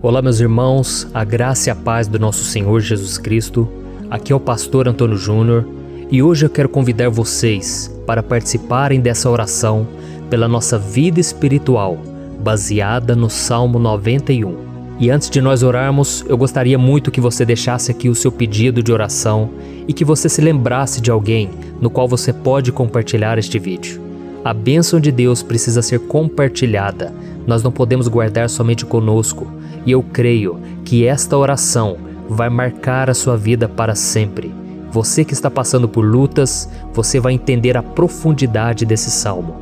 Olá, meus irmãos, a graça e a paz do nosso Senhor Jesus Cristo. Aqui é o pastor Antônio Júnior e hoje eu quero convidar vocês para participarem dessa oração pela nossa vida espiritual, baseada no Salmo 91. E antes de nós orarmos, eu gostaria muito que você deixasse aqui o seu pedido de oração e que você se lembrasse de alguém no qual você pode compartilhar este vídeo. A bênção de Deus precisa ser compartilhada, nós não podemos guardar somente conosco, e eu creio que esta oração vai marcar a sua vida para sempre. Você que está passando por lutas, você vai entender a profundidade desse salmo.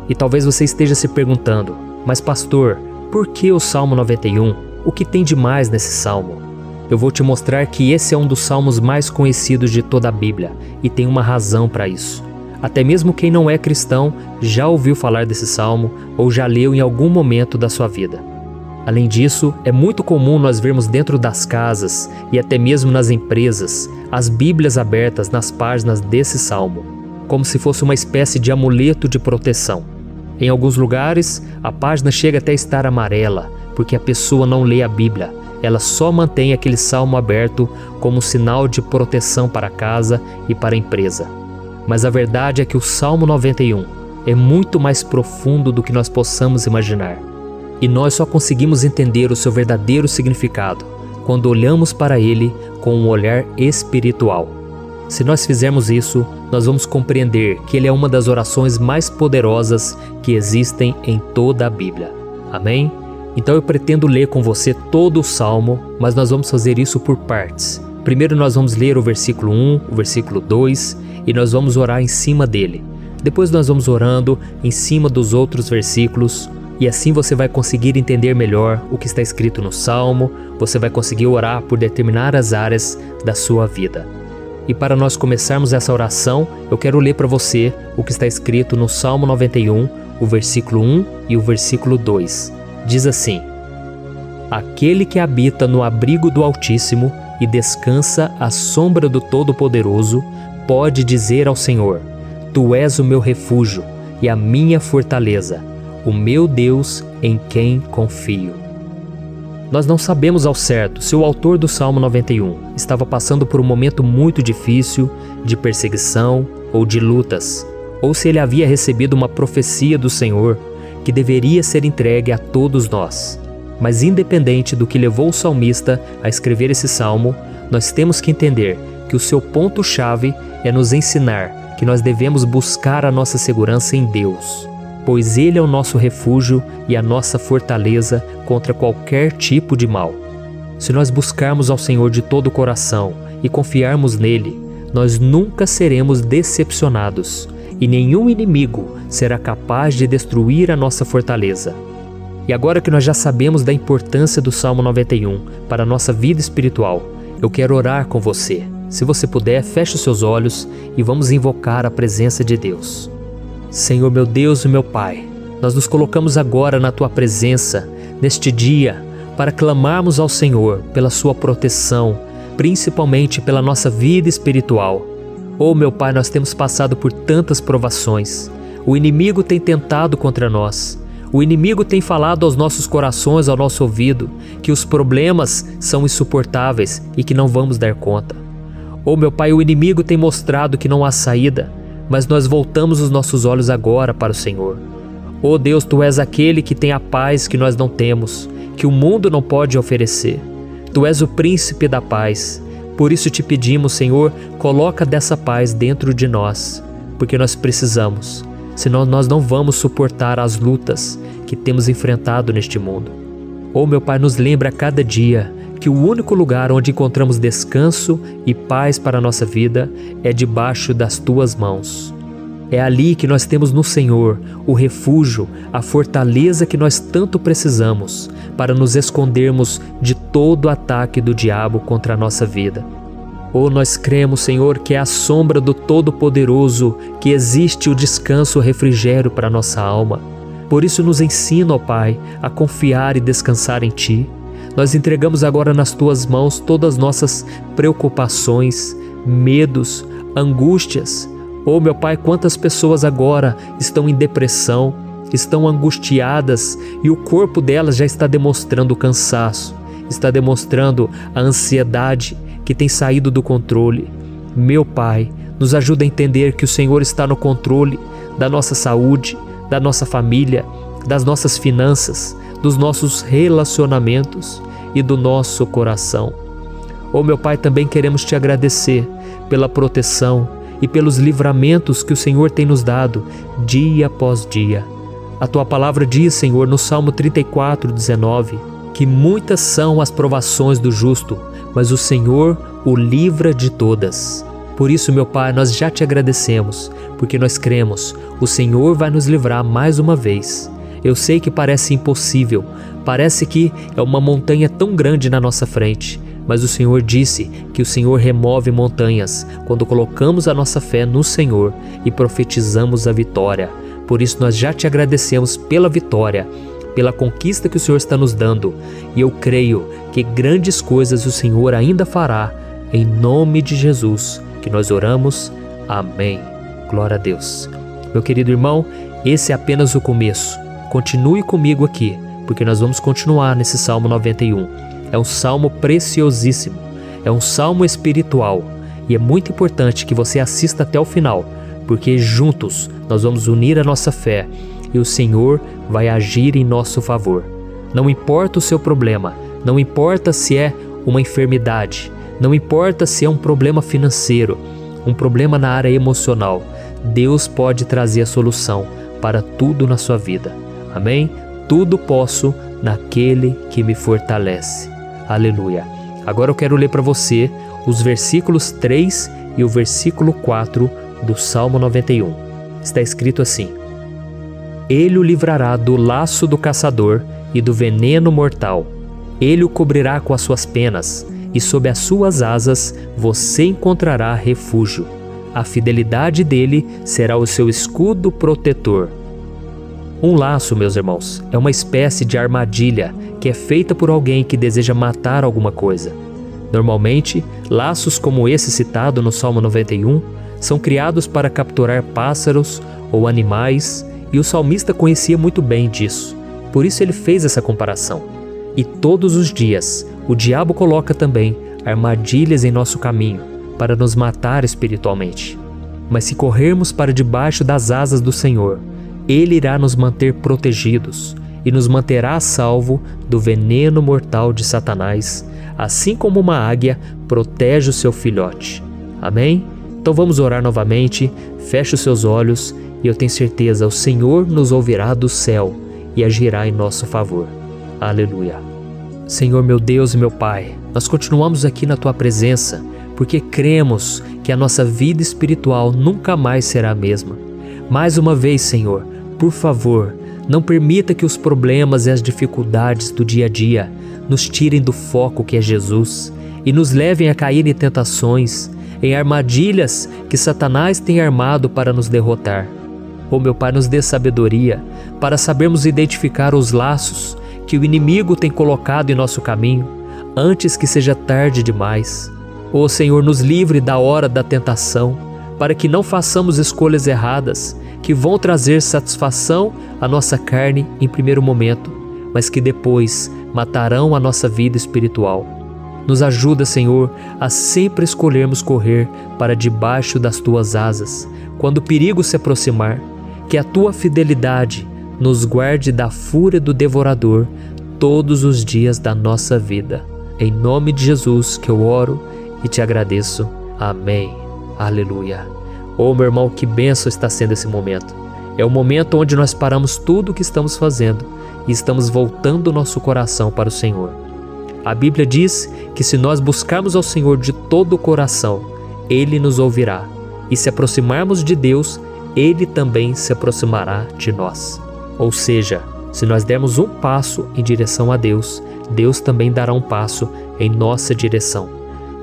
E talvez você esteja se perguntando, mas pastor, por que o Salmo 91? O que tem de mais nesse salmo? Eu vou te mostrar que esse é um dos salmos mais conhecidos de toda a Bíblia, e tem uma razão para isso. Até mesmo quem não é cristão já ouviu falar desse salmo ou já leu em algum momento da sua vida. Além disso, é muito comum nós vermos dentro das casas e até mesmo nas empresas as Bíblias abertas nas páginas desse salmo, como se fosse uma espécie de amuleto de proteção. Em alguns lugares, a página chega até a estar amarela, porque a pessoa não lê a Bíblia, ela só mantém aquele salmo aberto como sinal de proteção para a casa e para a empresa. Mas a verdade é que o Salmo 91 é muito mais profundo do que nós possamos imaginar. E nós só conseguimos entender o seu verdadeiro significado quando olhamos para ele com um olhar espiritual. Se nós fizermos isso, nós vamos compreender que ele é uma das orações mais poderosas que existem em toda a Bíblia. Amém? Então eu pretendo ler com você todo o Salmo, mas nós vamos fazer isso por partes. Primeiro nós vamos ler o versículo 1, o versículo 2 e nós vamos orar em cima dele. Depois nós vamos orando em cima dos outros versículos e assim você vai conseguir entender melhor o que está escrito no Salmo, você vai conseguir orar por determinadas áreas da sua vida. E para nós começarmos essa oração, eu quero ler para você o que está escrito no Salmo 91, o versículo 1 e o versículo 2. Diz assim: Aquele que habita no abrigo do Altíssimo e descansa à sombra do Todo-Poderoso, pode dizer ao Senhor: Tu és o meu refúgio e a minha fortaleza, o meu Deus em quem confio. Nós não sabemos ao certo se o autor do Salmo 91 estava passando por um momento muito difícil, de perseguição ou de lutas, ou se ele havia recebido uma profecia do Senhor que deveria ser entregue a todos nós. Mas independente do que levou o salmista a escrever esse salmo, nós temos que entender que o seu ponto-chave é nos ensinar que nós devemos buscar a nossa segurança em Deus, pois Ele é o nosso refúgio e a nossa fortaleza contra qualquer tipo de mal. Se nós buscarmos ao Senhor de todo o coração e confiarmos nele, nós nunca seremos decepcionados e nenhum inimigo será capaz de destruir a nossa fortaleza. E agora que nós já sabemos da importância do Salmo 91 para a nossa vida espiritual, eu quero orar com você. Se você puder, feche os seus olhos e vamos invocar a presença de Deus. Senhor meu Deus e meu Pai, nós nos colocamos agora na Tua presença, neste dia, para clamarmos ao Senhor pela Sua proteção, principalmente pela nossa vida espiritual. Oh meu Pai, nós temos passado por tantas provações. O inimigo tem tentado contra nós. O inimigo tem falado aos nossos corações, ao nosso ouvido, que os problemas são insuportáveis e que não vamos dar conta. Oh meu Pai, o inimigo tem mostrado que não há saída, mas nós voltamos os nossos olhos agora para o Senhor. Oh Deus, Tu és aquele que tem a paz que nós não temos, que o mundo não pode oferecer. Tu és o príncipe da paz. Por isso te pedimos, Senhor, coloca dessa paz dentro de nós, porque nós precisamos, senão nós não vamos suportar as lutas que temos enfrentado neste mundo. Oh meu Pai, nos lembra a cada dia que o único lugar onde encontramos descanso e paz para a nossa vida é debaixo das Tuas mãos. É ali que nós temos no Senhor o refúgio, a fortaleza que nós tanto precisamos para nos escondermos de todo ataque do diabo contra a nossa vida. Oh, nós cremos, Senhor, que é à sombra do Todo-Poderoso que existe o descanso, o refrigério para a nossa alma. Por isso nos ensina, ó Pai, a confiar e descansar em Ti. Nós entregamos agora nas Tuas mãos todas as nossas preocupações, medos, angústias. Oh meu Pai, quantas pessoas agora estão em depressão, estão angustiadas e o corpo delas já está demonstrando cansaço. está demonstrando a ansiedade que tem saído do controle. Meu Pai, nos ajuda a entender que o Senhor está no controle da nossa saúde, da nossa família, das nossas finanças, dos nossos relacionamentos e do nosso coração. Oh, meu Pai, também queremos te agradecer pela proteção e pelos livramentos que o Senhor tem nos dado dia após dia. A Tua palavra diz, Senhor, no Salmo 34:19, que muitas são as provações do justo, mas o Senhor o livra de todas. Por isso, meu Pai, nós já te agradecemos, porque nós cremos, o Senhor vai nos livrar mais uma vez. Eu sei que parece impossível, parece que é uma montanha tão grande na nossa frente, mas o Senhor disse que o Senhor remove montanhas quando colocamos a nossa fé no Senhor e profetizamos a vitória. Por isso nós já te agradecemos pela vitória, pela conquista que o Senhor está nos dando, e eu creio que grandes coisas o Senhor ainda fará. Em nome de Jesus que nós oramos. Amém. Glória a Deus. Meu querido irmão, esse é apenas o começo. Continue comigo aqui, porque nós vamos continuar nesse Salmo 91. É um salmo preciosíssimo, é um salmo espiritual, e é muito importante que você assista até o final, porque juntos nós vamos unir a nossa fé e o Senhor vai agir em nosso favor. Não importa o seu problema, não importa se é uma enfermidade, não importa se é um problema financeiro, um problema na área emocional, Deus pode trazer a solução para tudo na sua vida. Amém? Tudo posso naquele que me fortalece. Aleluia. Agora eu quero ler para você os versículos 3 e o versículo 4 do Salmo 91. Está escrito assim: Ele o livrará do laço do caçador e do veneno mortal. Ele o cobrirá com as suas penas, e sob as suas asas você encontrará refúgio. A fidelidade dele será o seu escudo protetor. Um laço, meus irmãos, é uma espécie de armadilha que é feita por alguém que deseja matar alguma coisa. Normalmente, laços como esse citado no Salmo 91 são criados para capturar pássaros ou animais, e o salmista conhecia muito bem disso. Por isso ele fez essa comparação. E todos os dias, o diabo coloca também armadilhas em nosso caminho para nos matar espiritualmente. Mas se corrermos para debaixo das asas do Senhor, Ele irá nos manter protegidos e nos manterá a salvo do veneno mortal de Satanás, assim como uma águia protege o seu filhote. Amém? Então vamos orar novamente, feche os seus olhos e eu tenho certeza, o Senhor nos ouvirá do céu e agirá em nosso favor. Aleluia. Senhor, meu Deus e meu Pai, nós continuamos aqui na Tua presença porque cremos que a nossa vida espiritual nunca mais será a mesma. Mais uma vez, Senhor, por favor, não permita que os problemas e as dificuldades do dia a dia nos tirem do foco que é Jesus e nos levem a cair em tentações, em armadilhas que Satanás tem armado para nos derrotar. Oh, meu Pai, nos dê sabedoria para sabermos identificar os laços que o inimigo tem colocado em nosso caminho antes que seja tarde demais. Oh, Senhor, nos livre da hora da tentação, para que não façamos escolhas erradas que vão trazer satisfação à nossa carne em primeiro momento, mas que depois matarão a nossa vida espiritual. Nos ajuda, Senhor, a sempre escolhermos correr para debaixo das Tuas asas, quando o perigo se aproximar, que a Tua fidelidade nos guarde da fúria do devorador todos os dias da nossa vida. Em nome de Jesus que eu oro e te agradeço. Amém. Aleluia. Oh, meu irmão, que bênção está sendo esse momento. É o momento onde nós paramos tudo o que estamos fazendo e estamos voltando o nosso coração para o Senhor. A Bíblia diz que se nós buscarmos ao Senhor de todo o coração, Ele nos ouvirá. E se aproximarmos de Deus, Ele também se aproximará de nós. Ou seja, se nós dermos um passo em direção a Deus, Deus também dará um passo em nossa direção.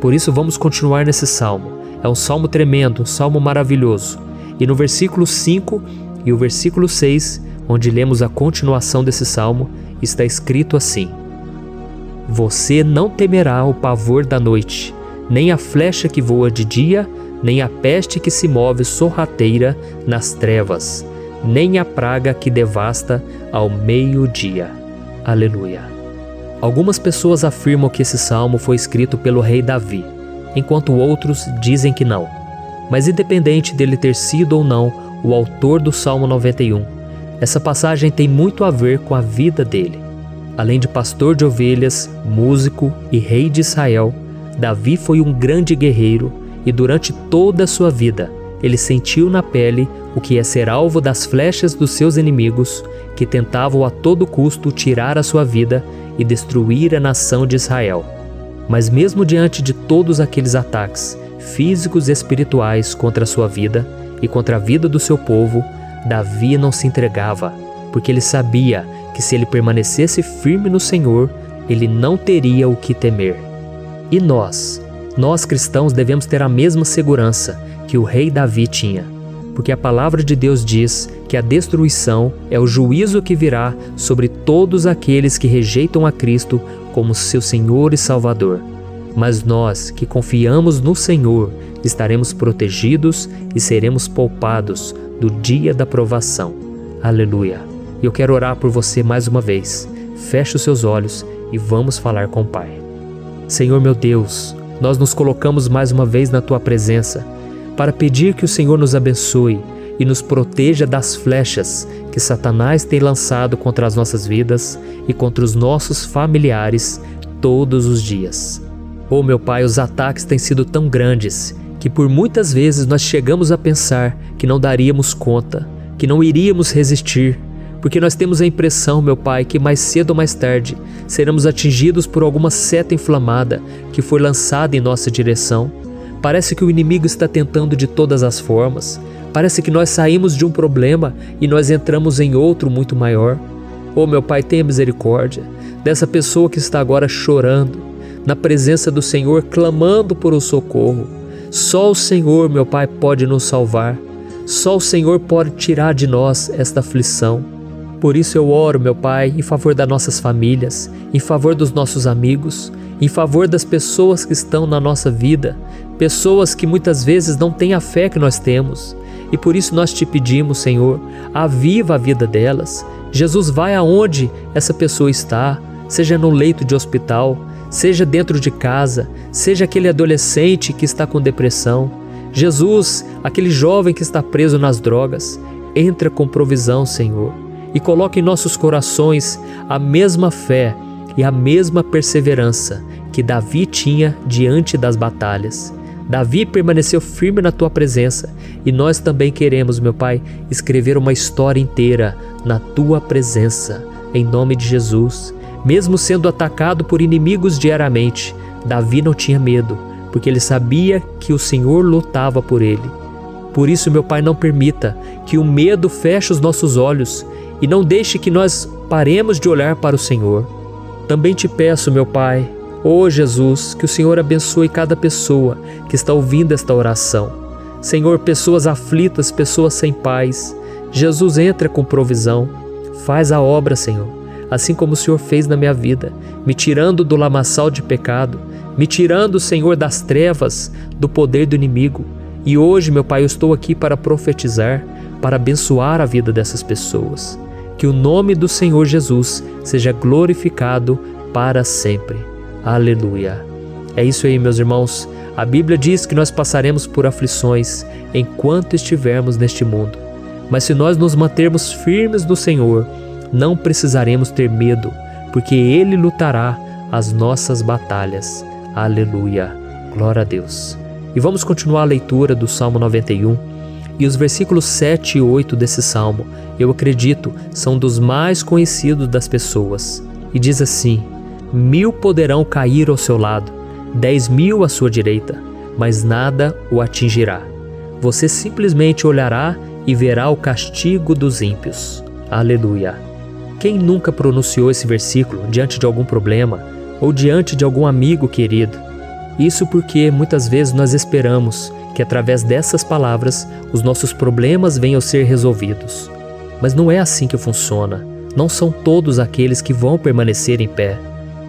Por isso vamos continuar nesse salmo. É um salmo tremendo, um salmo maravilhoso. E no versículo 5 e o versículo 6, onde lemos a continuação desse salmo, está escrito assim: Você não temerá o pavor da noite, nem a flecha que voa de dia, nem a peste que se move sorrateira nas trevas, nem a praga que devasta ao meio-dia. Aleluia. Algumas pessoas afirmam que esse salmo foi escrito pelo rei Davi, enquanto outros dizem que não. Mas independente dele ter sido ou não o autor do Salmo 91, essa passagem tem muito a ver com a vida dele. Além de pastor de ovelhas, músico e rei de Israel, Davi foi um grande guerreiro e durante toda a sua vida ele sentiu na pele o que é ser alvo das flechas dos seus inimigos que tentavam a todo custo tirar a sua vida e destruir a nação de Israel. Mas mesmo diante de todos aqueles ataques físicos e espirituais contra a sua vida e contra a vida do seu povo, Davi não se entregava, porque ele sabia que se ele permanecesse firme no Senhor, ele não teria o que temer. E nós cristãos devemos ter a mesma segurança que o rei Davi tinha, porque a palavra de Deus diz que a destruição é o juízo que virá sobre todos aqueles que rejeitam a Cristo como seu Senhor e Salvador. Mas nós que confiamos no Senhor estaremos protegidos e seremos poupados do dia da provação. Aleluia! Eu quero orar por você mais uma vez. Feche os seus olhos e vamos falar com o Pai. Senhor meu Deus, nós nos colocamos mais uma vez na Tua presença para pedir que o Senhor nos abençoe e nos proteja das flechas que Satanás tem lançado contra as nossas vidas e contra os nossos familiares todos os dias. Oh meu Pai, os ataques têm sido tão grandes que por muitas vezes nós chegamos a pensar que não daríamos conta, que não iríamos resistir, porque nós temos a impressão, meu Pai, que mais cedo ou mais tarde seremos atingidos por alguma seta inflamada que foi lançada em nossa direção. Parece que o inimigo está tentando de todas as formas. Parece que nós saímos de um problema e nós entramos em outro muito maior. Oh meu Pai, tenha misericórdia dessa pessoa que está agora chorando, na presença do Senhor, clamando por um socorro. Só o Senhor, meu Pai, pode nos salvar. Só o Senhor pode tirar de nós esta aflição. Por isso eu oro, meu Pai, em favor das nossas famílias, em favor dos nossos amigos, em favor das pessoas que estão na nossa vida, pessoas que muitas vezes não têm a fé que nós temos. E por isso nós te pedimos, Senhor, aviva a vida delas. Jesus, vai aonde essa pessoa está, seja no leito de hospital, seja dentro de casa, seja aquele adolescente que está com depressão. Jesus, aquele jovem que está preso nas drogas, entra com provisão, Senhor, e coloca em nossos corações a mesma fé e a mesma perseverança que Davi tinha diante das batalhas. Davi permaneceu firme na Tua presença e nós também queremos, meu Pai, escrever uma história inteira na Tua presença, em nome de Jesus. Mesmo sendo atacado por inimigos diariamente, Davi não tinha medo, porque ele sabia que o Senhor lutava por ele. Por isso, meu Pai, não permita que o medo feche os nossos olhos e não deixe que nós paremos de olhar para o Senhor. Também te peço, meu Pai, ó Jesus, que o Senhor abençoe cada pessoa que está ouvindo esta oração. Senhor, pessoas aflitas, pessoas sem paz. Jesus, entra com provisão. Faz a obra, Senhor, assim como o Senhor fez na minha vida, me tirando do lamaçal de pecado, me tirando, Senhor, das trevas, do poder do inimigo. E hoje, meu Pai, eu estou aqui para profetizar, para abençoar a vida dessas pessoas. Que o nome do Senhor Jesus seja glorificado para sempre. Aleluia. É isso aí, meus irmãos. A Bíblia diz que nós passaremos por aflições enquanto estivermos neste mundo. Mas se nós nos mantermos firmes no Senhor, não precisaremos ter medo, porque Ele lutará as nossas batalhas. Aleluia. Glória a Deus. E vamos continuar a leitura do Salmo 91. E os versículos 7 e 8 desse Salmo, eu acredito, são dos mais conhecidos das pessoas. E diz assim: 1000 poderão cair ao seu lado, 10.000 à sua direita, mas nada o atingirá. Você simplesmente olhará e verá o castigo dos ímpios. Aleluia. Quem nunca pronunciou esse versículo diante de algum problema ou diante de algum amigo querido? Isso porque muitas vezes nós esperamos que através dessas palavras os nossos problemas venham a ser resolvidos. Mas não é assim que funciona. Não são todos aqueles que vão permanecer em pé.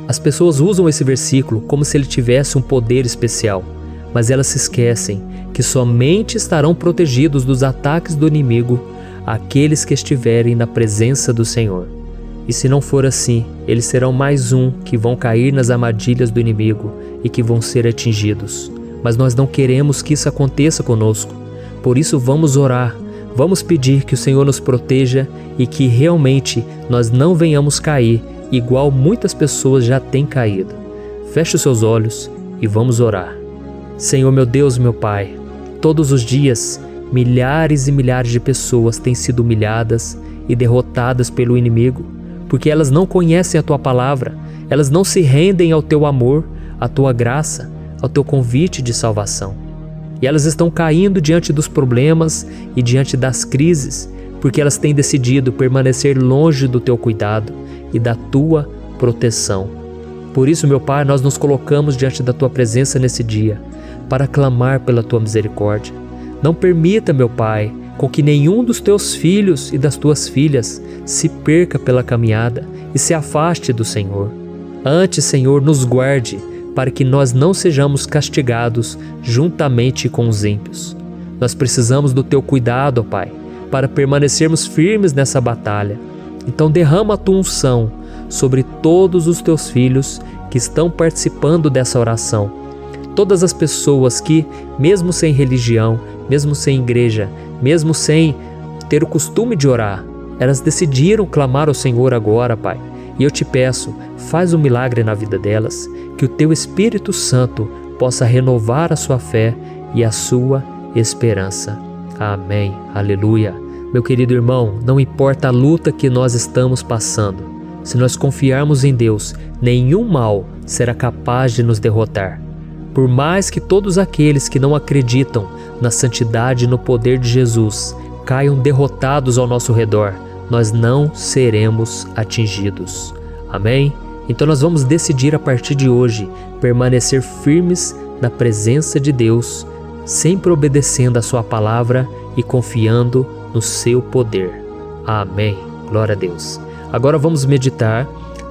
As pessoas usam esse versículo como se ele tivesse um poder especial, mas elas se esquecem que somente estarão protegidos dos ataques do inimigo aqueles que estiverem na presença do Senhor. E se não for assim, eles serão mais um que vão cair nas armadilhas do inimigo e que vão ser atingidos. Mas nós não queremos que isso aconteça conosco. Por isso vamos orar, vamos pedir que o Senhor nos proteja e que realmente nós não venhamos cair igual muitas pessoas já têm caído. Feche os seus olhos e vamos orar. Senhor meu Deus, meu Pai, todos os dias milhares e milhares de pessoas têm sido humilhadas e derrotadas pelo inimigo, porque elas não conhecem a Tua palavra, elas não se rendem ao Teu amor, à Tua graça, ao Teu convite de salvação. E elas estão caindo diante dos problemas e diante das crises, porque elas têm decidido permanecer longe do Teu cuidado e da Tua proteção. Por isso, meu Pai, nós nos colocamos diante da Tua presença nesse dia, para clamar pela Tua misericórdia. Não permita, meu Pai, com que nenhum dos Teus filhos e das Tuas filhas se perca pela caminhada e se afaste do Senhor. Antes, Senhor, nos guarde, para que nós não sejamos castigados juntamente com os ímpios. Nós precisamos do Teu cuidado, ó Pai, para permanecermos firmes nessa batalha. Então derrama a Tua unção sobre todos os Teus filhos que estão participando dessa oração. Todas as pessoas que, mesmo sem religião, mesmo sem igreja, mesmo sem ter o costume de orar, elas decidiram clamar ao Senhor agora, Pai. E eu te peço, faz um milagre na vida delas, que o Teu Espírito Santo possa renovar a sua fé e a sua esperança. Amém. Aleluia. Meu querido irmão, não importa a luta que nós estamos passando, se nós confiarmos em Deus, nenhum mal será capaz de nos derrotar. Por mais que todos aqueles que não acreditam na santidade e no poder de Jesus caiam derrotados ao nosso redor, nós não seremos atingidos. Amém? Então nós vamos decidir a partir de hoje permanecer firmes na presença de Deus, sempre obedecendo a Sua palavra e confiando no Seu poder. Amém. Glória a Deus. Agora vamos meditar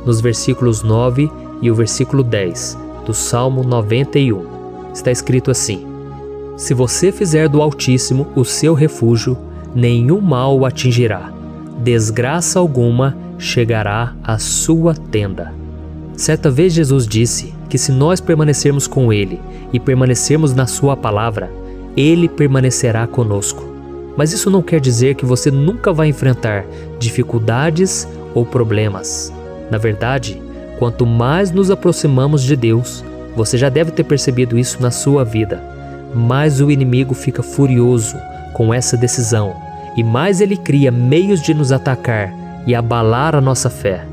nos versículos 9 e o versículo 10 do Salmo 91. Está escrito assim: Se você fizer do Altíssimo o seu refúgio, nenhum mal o atingirá, desgraça alguma chegará à sua tenda. Certa vez Jesus disse que se nós permanecermos com Ele e permanecermos na Sua palavra, Ele permanecerá conosco. Mas isso não quer dizer que você nunca vai enfrentar dificuldades ou problemas. Na verdade, quanto mais nos aproximamos de Deus, você já deve ter percebido isso na sua vida, mais o inimigo fica furioso com essa decisão e mais ele cria meios de nos atacar e abalar a nossa fé.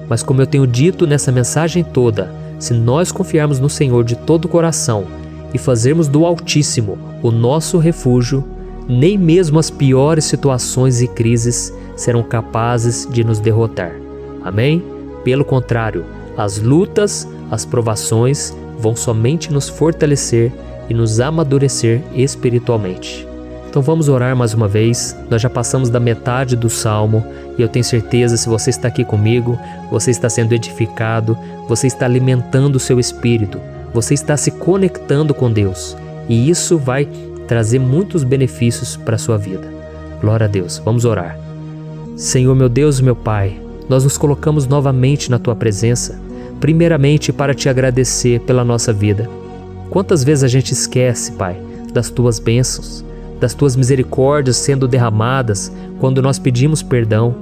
Mas como eu tenho dito nessa mensagem toda, se nós confiarmos no Senhor de todo o coração e fazermos do Altíssimo o nosso refúgio, nem mesmo as piores situações e crises serão capazes de nos derrotar. Amém? Pelo contrário, as lutas, as provações vão somente nos fortalecer e nos amadurecer espiritualmente. Então vamos orar mais uma vez. Nós já passamos da metade do Salmo e eu tenho certeza, se você está aqui comigo, você está sendo edificado, você está alimentando o seu espírito, você está se conectando com Deus e isso vai trazer muitos benefícios para a sua vida. Glória a Deus. Vamos orar. Senhor meu Deus e meu Pai, nós nos colocamos novamente na Tua presença, primeiramente para Te agradecer pela nossa vida. Quantas vezes a gente esquece, Pai, das Tuas bênçãos, das Tuas misericórdias sendo derramadas quando nós pedimos perdão,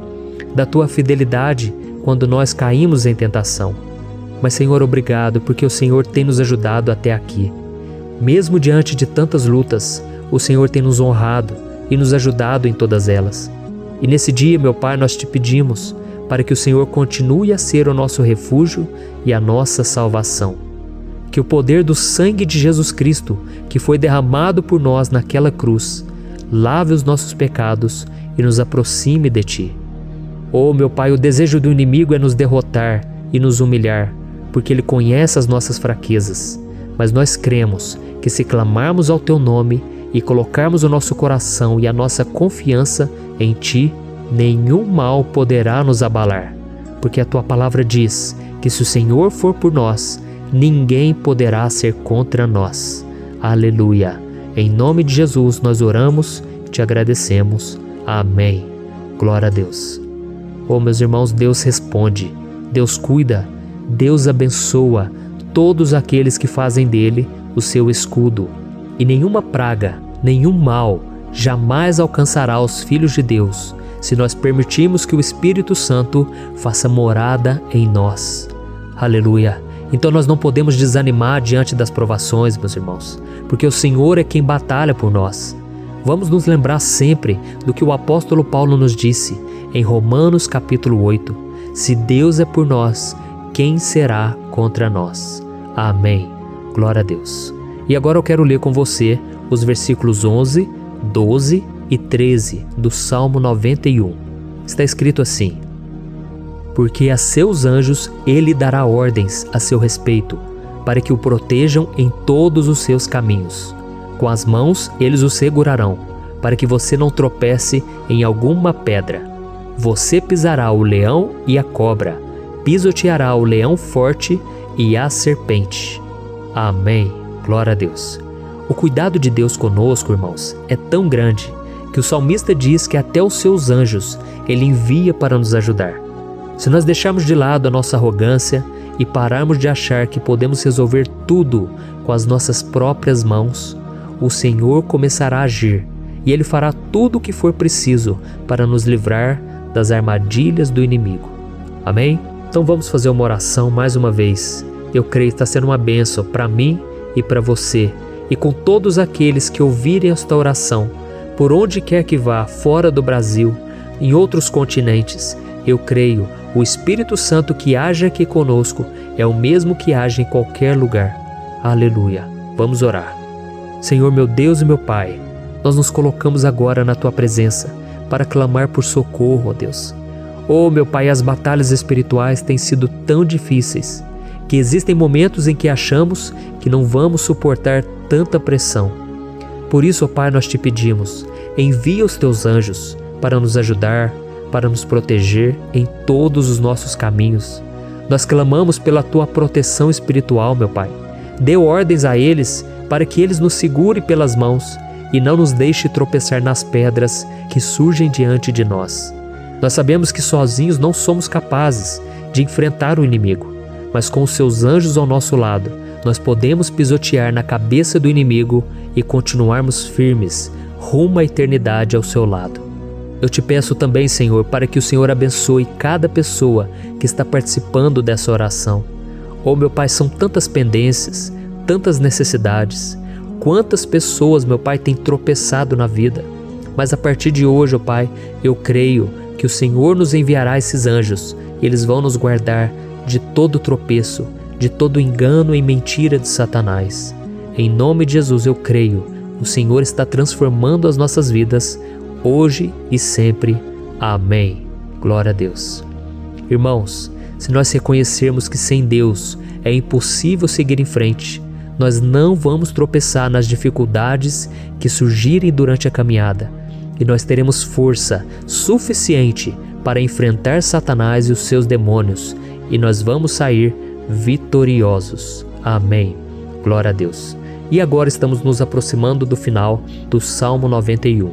da Tua fidelidade quando nós caímos em tentação. Mas, Senhor, obrigado, porque o Senhor tem nos ajudado até aqui. Mesmo diante de tantas lutas, o Senhor tem nos honrado e nos ajudado em todas elas. E nesse dia, meu Pai, nós Te pedimos para que o Senhor continue a ser o nosso refúgio e a nossa salvação. Que o poder do sangue de Jesus Cristo, que foi derramado por nós naquela cruz, lave os nossos pecados e nos aproxime de Ti. Oh, meu Pai, o desejo do inimigo é nos derrotar e nos humilhar, porque ele conhece as nossas fraquezas. Mas nós cremos que se clamarmos ao Teu nome e colocarmos o nosso coração e a nossa confiança em Ti, nenhum mal poderá nos abalar, porque a Tua palavra diz que se o Senhor for por nós, ninguém poderá ser contra nós. Aleluia! Em nome de Jesus nós oramos e Te agradecemos. Amém. Glória a Deus. Oh, meus irmãos, Deus responde, Deus cuida, Deus abençoa todos aqueles que fazem dele o seu escudo. E nenhuma praga, nenhum mal jamais alcançará os filhos de Deus, se nós permitirmos que o Espírito Santo faça morada em nós. Aleluia! Então nós não podemos desanimar diante das provações, meus irmãos, porque o Senhor é quem batalha por nós. Vamos nos lembrar sempre do que o apóstolo Paulo nos disse em Romanos capítulo 8. Se Deus é por nós, quem será contra nós? Amém. Glória a Deus. E agora eu quero ler com você os versículos 11, 12 e 13 do Salmo 91. Está escrito assim: porque a seus anjos ele dará ordens a seu respeito, para que o protejam em todos os seus caminhos. Com as mãos eles o segurarão, para que você não tropece em alguma pedra. Você pisará o leão e a cobra, pisoteará o leão forte e a serpente. Amém. Glória a Deus. O cuidado de Deus conosco, irmãos, é tão grande que o salmista diz que até os seus anjos ele envia para nos ajudar. Se nós deixarmos de lado a nossa arrogância e pararmos de achar que podemos resolver tudo com as nossas próprias mãos, o Senhor começará a agir e Ele fará tudo o que for preciso para nos livrar das armadilhas do inimigo. Amém? Então vamos fazer uma oração mais uma vez. Eu creio que está sendo uma bênção para mim e para você, e com todos aqueles que ouvirem esta oração, por onde quer que vá, fora do Brasil, em outros continentes. Eu creio, o Espírito Santo que age aqui conosco é o mesmo que age em qualquer lugar. Aleluia. Vamos orar. Senhor, meu Deus e meu Pai, nós nos colocamos agora na Tua presença para clamar por socorro, ó Deus. Oh, meu Pai, as batalhas espirituais têm sido tão difíceis que existem momentos em que achamos que não vamos suportar tanta pressão. Por isso, ó Pai, nós te pedimos, envia os Teus anjos para nos ajudar, para nos proteger em todos os nossos caminhos. Nós clamamos pela Tua proteção espiritual, meu Pai. Dê ordens a eles para que eles nos segurem pelas mãos e não nos deixe tropeçar nas pedras que surgem diante de nós. Nós sabemos que sozinhos não somos capazes de enfrentar o inimigo, mas com os Seus anjos ao nosso lado, nós podemos pisotear na cabeça do inimigo e continuarmos firmes rumo à eternidade ao Seu lado. Eu te peço também, Senhor, para que o Senhor abençoe cada pessoa que está participando dessa oração. Oh, meu Pai, são tantas pendências, tantas necessidades. Quantas pessoas, meu Pai, têm tropeçado na vida. Mas a partir de hoje, oh Pai, eu creio que o Senhor nos enviará esses anjos e eles vão nos guardar de todo tropeço, de todo engano e mentira de Satanás. Em nome de Jesus eu creio, o Senhor está transformando as nossas vidas, hoje e sempre. Amém. Glória a Deus. Irmãos, se nós reconhecermos que sem Deus é impossível seguir em frente, nós não vamos tropeçar nas dificuldades que surgirem durante a caminhada, e nós teremos força suficiente para enfrentar Satanás e os seus demônios, e nós vamos sair vitoriosos. Amém. Glória a Deus. E agora estamos nos aproximando do final do Salmo 91.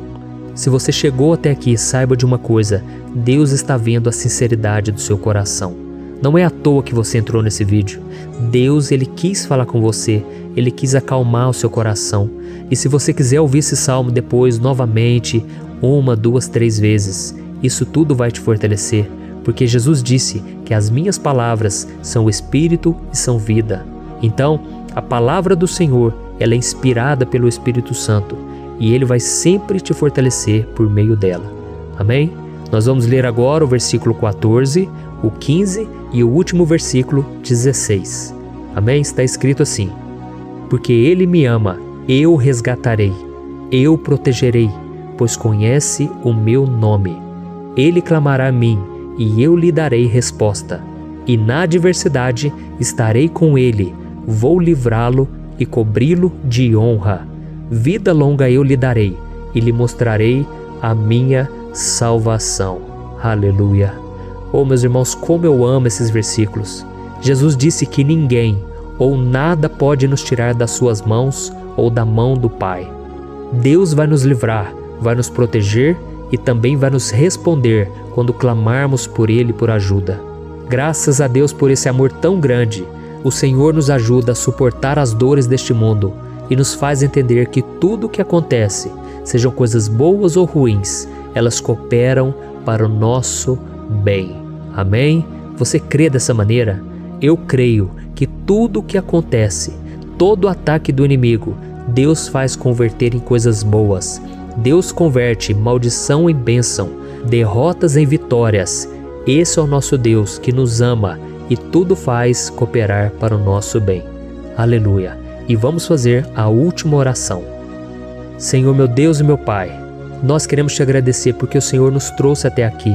Se você chegou até aqui, saiba de uma coisa: Deus está vendo a sinceridade do seu coração. Não é à toa que você entrou nesse vídeo. Deus, Ele quis falar com você, Ele quis acalmar o seu coração. E se você quiser ouvir esse salmo depois, novamente, 1, 2, 3 vezes, isso tudo vai te fortalecer, porque Jesus disse que as minhas palavras são espírito e são vida. Então, a palavra do Senhor, ela é inspirada pelo Espírito Santo, e Ele vai sempre te fortalecer por meio dela. Amém? Nós vamos ler agora o versículo 14, o 15 e o último versículo 16. Amém? Está escrito assim: porque Ele me ama, eu o resgatarei, eu o protegerei, pois conhece o meu nome. Ele clamará a mim, e eu lhe darei resposta. E na adversidade estarei com ele, vou livrá-lo e cobri-lo de honra. Vida longa eu lhe darei, e lhe mostrarei a minha salvação. Aleluia. Oh, meus irmãos, como eu amo esses versículos. Jesus disse que ninguém ou nada pode nos tirar das suas mãos ou da mão do Pai. Deus vai nos livrar, vai nos proteger e também vai nos responder quando clamarmos por Ele por ajuda. Graças a Deus por esse amor tão grande, o Senhor nos ajuda a suportar as dores deste mundo e nos faz entender que tudo o que acontece, sejam coisas boas ou ruins, elas cooperam para o nosso bem. Amém? Você crê dessa maneira? Eu creio que tudo o que acontece, todo ataque do inimigo, Deus faz converter em coisas boas. Deus converte maldição em bênção, derrotas em vitórias. Esse é o nosso Deus que nos ama e tudo faz cooperar para o nosso bem. Aleluia! E vamos fazer a última oração. Senhor, meu Deus e meu Pai, nós queremos te agradecer porque o Senhor nos trouxe até aqui.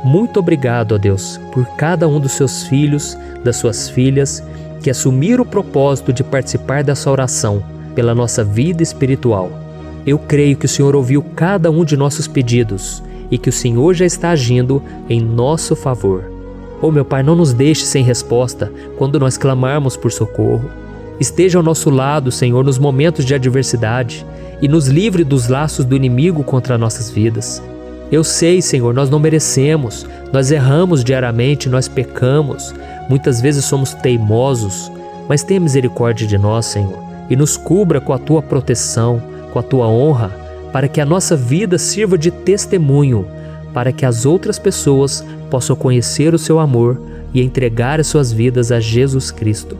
Muito obrigado, ó Deus, por cada um dos seus filhos, das suas filhas, que assumiram o propósito de participar dessa oração pela nossa vida espiritual. Eu creio que o Senhor ouviu cada um de nossos pedidos e que o Senhor já está agindo em nosso favor. Oh, meu Pai, não nos deixe sem resposta quando nós clamarmos por socorro. Esteja ao nosso lado, Senhor, nos momentos de adversidade e nos livre dos laços do inimigo contra nossas vidas. Eu sei, Senhor, nós não merecemos, nós erramos diariamente, nós pecamos, muitas vezes somos teimosos, mas tenha misericórdia de nós, Senhor, e nos cubra com a Tua proteção, com a Tua honra, para que a nossa vida sirva de testemunho, para que as outras pessoas possam conhecer o Seu amor e entregar as suas vidas a Jesus Cristo.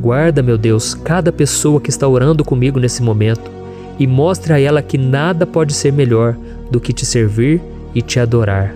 Guarda, meu Deus, cada pessoa que está orando comigo nesse momento e mostre a ela que nada pode ser melhor do que te servir e te adorar.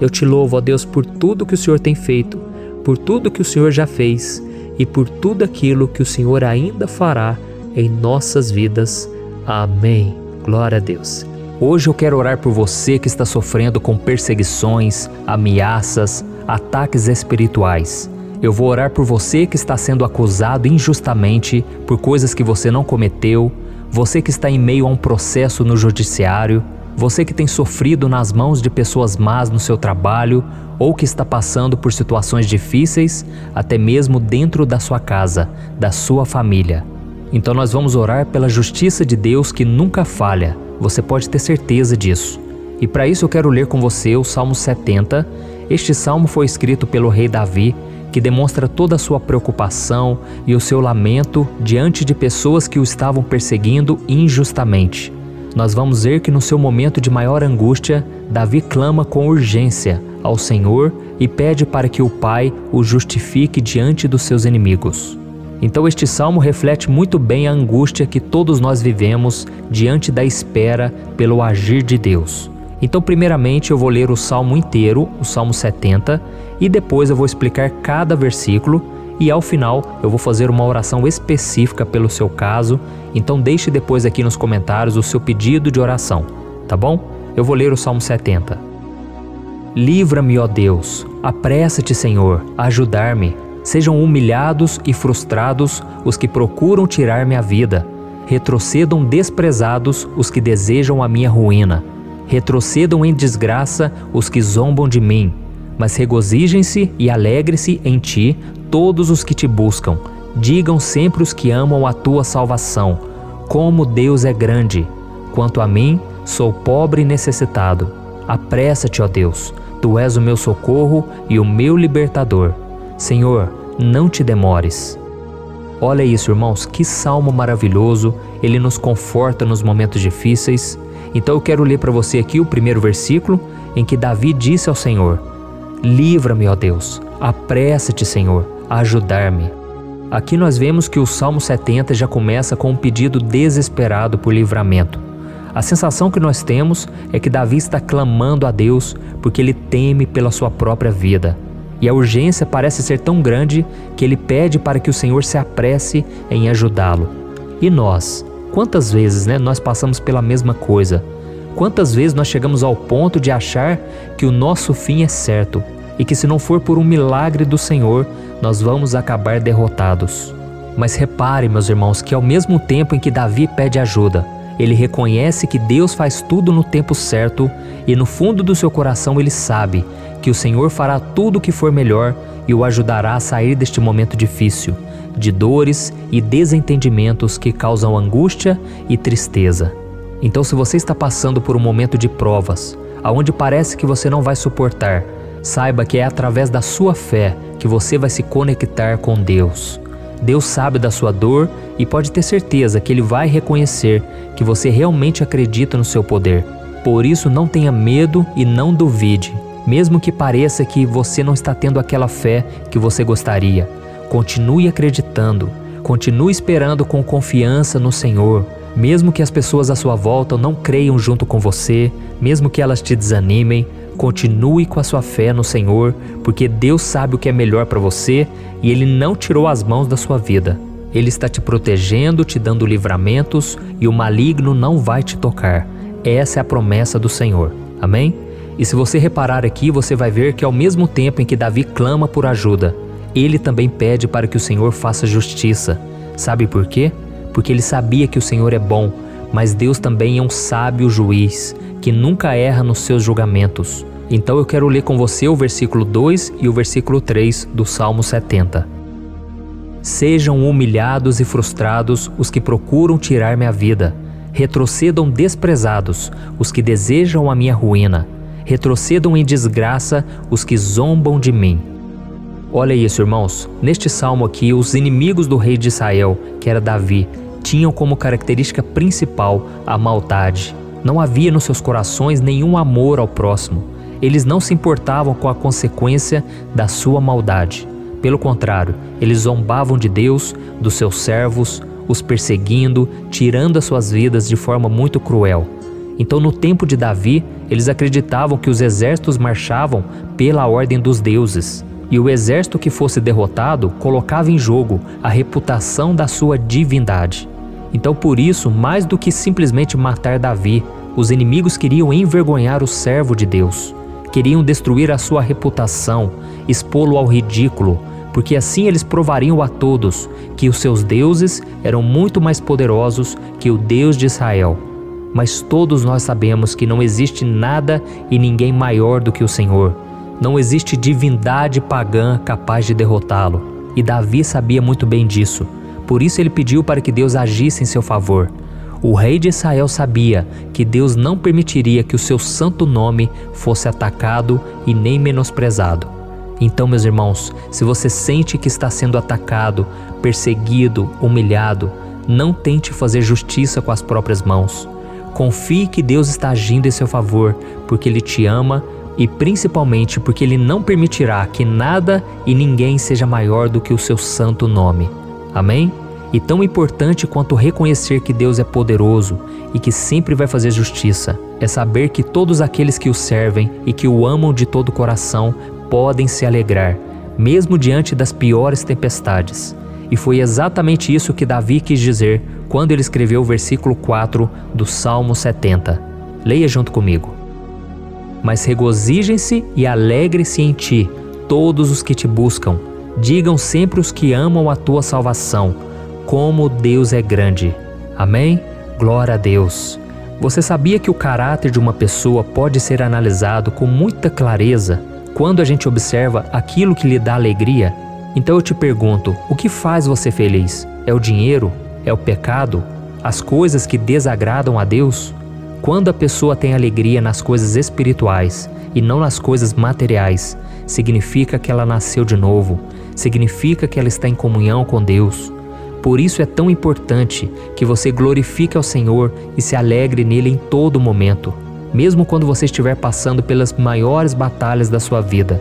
Eu te louvo, ó Deus, por tudo que o Senhor tem feito, por tudo que o Senhor já fez e por tudo aquilo que o Senhor ainda fará em nossas vidas. Amém. Glória a Deus. Hoje eu quero orar por você que está sofrendo com perseguições, ameaças, ataques espirituais. Eu vou orar por você que está sendo acusado injustamente por coisas que você não cometeu, você que está em meio a um processo no judiciário, você que tem sofrido nas mãos de pessoas más no seu trabalho ou que está passando por situações difíceis, até mesmo dentro da sua casa, da sua família. Então nós vamos orar pela justiça de Deus que nunca falha, você pode ter certeza disso. E para isso eu quero ler com você o Salmo 70. Este salmo foi escrito pelo rei Davi, que demonstra toda a sua preocupação e o seu lamento diante de pessoas que o estavam perseguindo injustamente. Nós vamos ver que no seu momento de maior angústia, Davi clama com urgência ao Senhor e pede para que o Pai o justifique diante dos seus inimigos. Então este salmo reflete muito bem a angústia que todos nós vivemos diante da espera pelo agir de Deus. Então primeiramente eu vou ler o salmo inteiro, o Salmo 70, e depois eu vou explicar cada versículo e ao final eu vou fazer uma oração específica pelo seu caso. Então deixe depois aqui nos comentários o seu pedido de oração, tá bom? Eu vou ler o Salmo 70. Livra-me, ó Deus, apressa-te, Senhor, a ajudar-me. Sejam humilhados e frustrados os que procuram tirar-me a vida. Retrocedam desprezados os que desejam a minha ruína. Retrocedam em desgraça os que zombam de mim. Mas regozijem-se e alegre-se em ti todos os que te buscam. Digam sempre os que amam a tua salvação, como Deus é grande. Quanto a mim, sou pobre e necessitado. Apressa-te, ó Deus, tu és o meu socorro e o meu libertador. Senhor, não te demores. Olha isso, irmãos, que salmo maravilhoso, ele nos conforta nos momentos difíceis. Então eu quero ler para você aqui o primeiro versículo, em que Davi disse ao Senhor: livra-me, ó Deus, apressa-te, Senhor, a ajudar-me. Aqui nós vemos que o Salmo 70 já começa com um pedido desesperado por livramento. A sensação que nós temos é que Davi está clamando a Deus porque ele teme pela sua própria vida. E a urgência parece ser tão grande que ele pede para que o Senhor se apresse em ajudá-lo. E nós? Quantas vezes nós passamos pela mesma coisa? Quantas vezes nós chegamos ao ponto de achar que o nosso fim é certo e que se não for por um milagre do Senhor, nós vamos acabar derrotados? Mas repare, meus irmãos, que ao mesmo tempo em que Davi pede ajuda, ele reconhece que Deus faz tudo no tempo certo e no fundo do seu coração ele sabe que o Senhor fará tudo o que for melhor e o ajudará a sair deste momento difícil, de dores e desentendimentos que causam angústia e tristeza. Então, se você está passando por um momento de provas, aonde parece que você não vai suportar, saiba que é através da sua fé que você vai se conectar com Deus. Deus sabe da sua dor e pode ter certeza que Ele vai reconhecer que você realmente acredita no seu poder. Por isso, não tenha medo e não duvide, mesmo que pareça que você não está tendo aquela fé que você gostaria. Continue acreditando, continue esperando com confiança no Senhor. Mesmo que as pessoas à sua volta não creiam junto com você, mesmo que elas te desanimem, continue com a sua fé no Senhor, porque Deus sabe o que é melhor para você e Ele não tirou as mãos da sua vida. Ele está te protegendo, te dando livramentos e o maligno não vai te tocar. Essa é a promessa do Senhor. Amém? E se você reparar aqui, você vai ver que ao mesmo tempo em que Davi clama por ajuda, ele também pede para que o Senhor faça justiça. Sabe por quê? Porque ele sabia que o Senhor é bom, mas Deus também é um sábio juiz, que nunca erra nos seus julgamentos. Então eu quero ler com você o versículo 2 e o versículo 3 do Salmo 70. Sejam humilhados e frustrados os que procuram tirar minha vida. Retrocedam desprezados os que desejam a minha ruína. Retrocedam em desgraça os que zombam de mim. Olha isso, irmãos. Neste salmo aqui, os inimigos do rei de Israel, que era Davi, tinham como característica principal a maldade. Não havia nos seus corações nenhum amor ao próximo. Eles não se importavam com a consequência da sua maldade. Pelo contrário, eles zombavam de Deus, dos seus servos, os perseguindo, tirando as suas vidas de forma muito cruel. Então, no tempo de Davi, eles acreditavam que os exércitos marchavam pela ordem dos deuses. E o exército que fosse derrotado colocava em jogo a reputação da sua divindade. Então, por isso, mais do que simplesmente matar Davi, os inimigos queriam envergonhar o servo de Deus. Queriam destruir a sua reputação, expô-lo ao ridículo, porque assim eles provariam a todos que os seus deuses eram muito mais poderosos que o Deus de Israel. Mas todos nós sabemos que não existe nada e ninguém maior do que o Senhor. Não existe divindade pagã capaz de derrotá-lo. E Davi sabia muito bem disso. Por isso ele pediu para que Deus agisse em seu favor. O rei de Israel sabia que Deus não permitiria que o seu santo nome fosse atacado e nem menosprezado. Então, meus irmãos, se você sente que está sendo atacado, perseguido, humilhado, não tente fazer justiça com as próprias mãos. Confie que Deus está agindo em seu favor, porque Ele te ama e principalmente porque Ele não permitirá que nada e ninguém seja maior do que o seu santo nome. Amém? E tão importante quanto reconhecer que Deus é poderoso e que sempre vai fazer justiça, é saber que todos aqueles que o servem e que o amam de todo o coração podem se alegrar, mesmo diante das piores tempestades. E foi exatamente isso que Davi quis dizer quando ele escreveu o versículo 4 do Salmo 70. Leia junto comigo. Mas regozijem-se e alegrem-se em ti, todos os que te buscam. Digam sempre os que amam a tua salvação, como Deus é grande. Amém? Glória a Deus. Você sabia que o caráter de uma pessoa pode ser analisado com muita clareza quando a gente observa aquilo que lhe dá alegria? Então eu te pergunto, o que faz você feliz? É o dinheiro? É o pecado? As coisas que desagradam a Deus? Quando a pessoa tem alegria nas coisas espirituais e não nas coisas materiais, significa que ela nasceu de novo, significa que ela está em comunhão com Deus. Por isso é tão importante que você glorifique ao Senhor e se alegre nele em todo momento, mesmo quando você estiver passando pelas maiores batalhas da sua vida.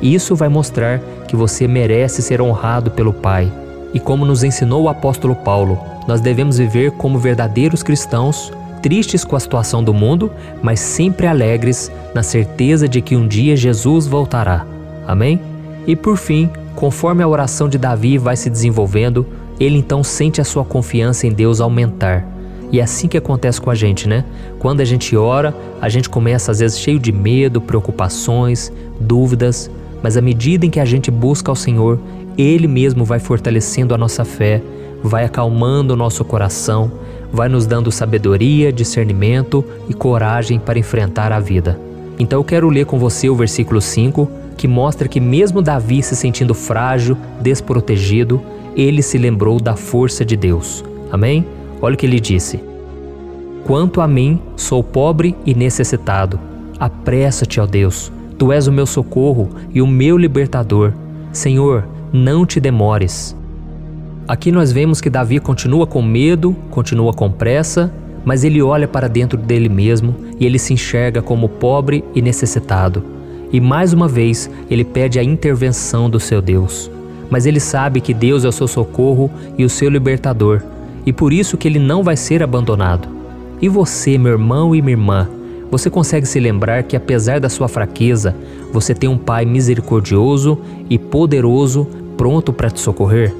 Isso vai mostrar que você merece ser honrado pelo Pai. E como nos ensinou o apóstolo Paulo, nós devemos viver como verdadeiros cristãos, tristes com a situação do mundo, mas sempre alegres na certeza de que um dia Jesus voltará. Amém? E por fim, conforme a oração de Davi vai se desenvolvendo, ele então sente a sua confiança em Deus aumentar. E é assim que acontece com a gente, né? Quando a gente ora, a gente começa às vezes cheio de medo, preocupações, dúvidas, mas à medida em que a gente busca ao Senhor, Ele mesmo vai fortalecendo a nossa fé, vai acalmando o nosso coração, vai nos dando sabedoria, discernimento e coragem para enfrentar a vida. Então eu quero ler com você o versículo 5, que mostra que mesmo Davi se sentindo frágil, desprotegido, ele se lembrou da força de Deus. Amém? Olha o que ele disse. Quanto a mim, sou pobre e necessitado. Apressa-te, ó Deus. Tu és o meu socorro e o meu libertador. Senhor, não te demores. Aqui nós vemos que Davi continua com medo, continua com pressa, mas ele olha para dentro dele mesmo e ele se enxerga como pobre e necessitado. E mais uma vez ele pede a intervenção do seu Deus. Mas ele sabe que Deus é o seu socorro e o seu libertador, e por isso que ele não vai ser abandonado. E você, meu irmão e minha irmã, você consegue se lembrar que apesar da sua fraqueza, você tem um Pai misericordioso e poderoso pronto para te socorrer?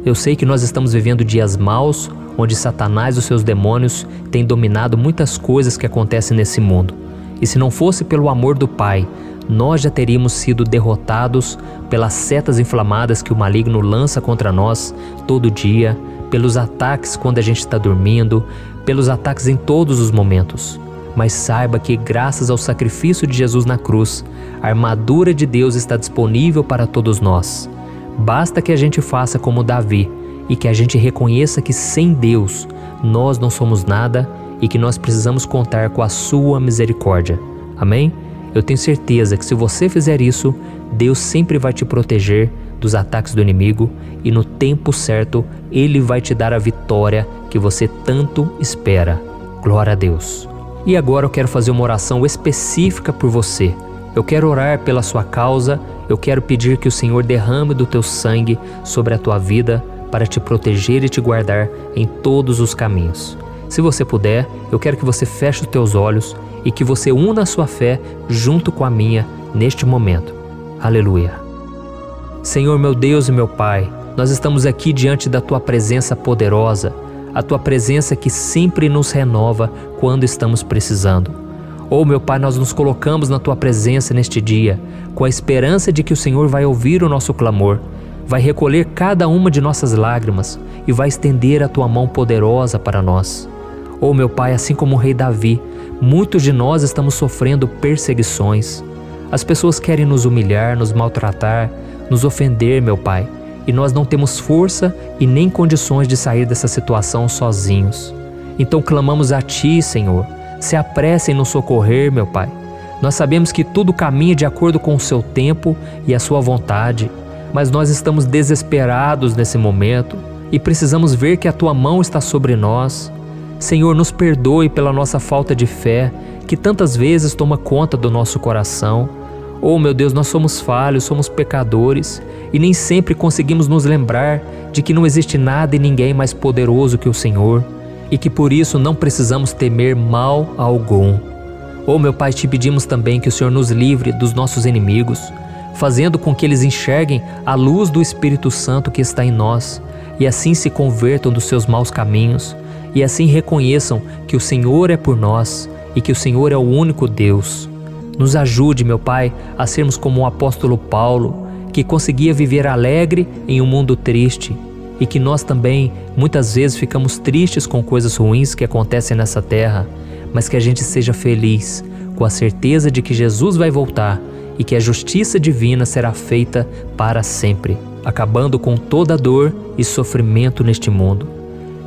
Eu sei que nós estamos vivendo dias maus, onde Satanás e os seus demônios têm dominado muitas coisas que acontecem nesse mundo. E se não fosse pelo amor do Pai, nós já teríamos sido derrotados pelas setas inflamadas que o maligno lança contra nós todo dia, pelos ataques quando a gente está dormindo, pelos ataques em todos os momentos. Mas saiba que graças ao sacrifício de Jesus na cruz, a armadura de Deus está disponível para todos nós. Basta que a gente faça como Davi e que a gente reconheça que sem Deus nós não somos nada e que nós precisamos contar com a sua misericórdia. Amém? Eu tenho certeza que se você fizer isso, Deus sempre vai te proteger dos ataques do inimigo e no tempo certo Ele vai te dar a vitória que você tanto espera. Glória a Deus. E agora eu quero fazer uma oração específica por você. Eu quero orar pela sua causa, eu quero pedir que o Senhor derrame do teu sangue sobre a tua vida para te proteger e te guardar em todos os caminhos. Se você puder, eu quero que você feche os teus olhos e que você una a sua fé junto com a minha neste momento. Aleluia. Senhor, meu Deus e meu Pai, nós estamos aqui diante da Tua presença poderosa, a Tua presença que sempre nos renova quando estamos precisando. Oh, meu Pai, nós nos colocamos na Tua presença neste dia, com a esperança de que o Senhor vai ouvir o nosso clamor, vai recolher cada uma de nossas lágrimas e vai estender a Tua mão poderosa para nós. Oh, meu Pai, assim como o rei Davi, muitos de nós estamos sofrendo perseguições. As pessoas querem nos humilhar, nos maltratar, nos ofender, meu Pai, e nós não temos força e nem condições de sair dessa situação sozinhos. Então clamamos a Ti, Senhor, se apresse em nos socorrer, meu Pai. Nós sabemos que tudo caminha de acordo com o Seu tempo e a Sua vontade, mas nós estamos desesperados nesse momento e precisamos ver que a Tua mão está sobre nós. Senhor, nos perdoe pela nossa falta de fé, que tantas vezes toma conta do nosso coração. Oh, meu Deus, nós somos falhos, somos pecadores e nem sempre conseguimos nos lembrar de que não existe nada e ninguém mais poderoso que o Senhor e que por isso não precisamos temer mal algum. Oh, meu Pai, te pedimos também que o Senhor nos livre dos nossos inimigos, fazendo com que eles enxerguem a luz do Espírito Santo que está em nós e assim se convertam dos seus maus caminhos e assim reconheçam que o Senhor é por nós e que o Senhor é o único Deus. Nos ajude, meu Pai, a sermos como o apóstolo Paulo, que conseguia viver alegre em um mundo triste, e que nós também muitas vezes ficamos tristes com coisas ruins que acontecem nessa terra, mas que a gente seja feliz, com a certeza de que Jesus vai voltar e que a justiça divina será feita para sempre, acabando com toda dor e sofrimento neste mundo.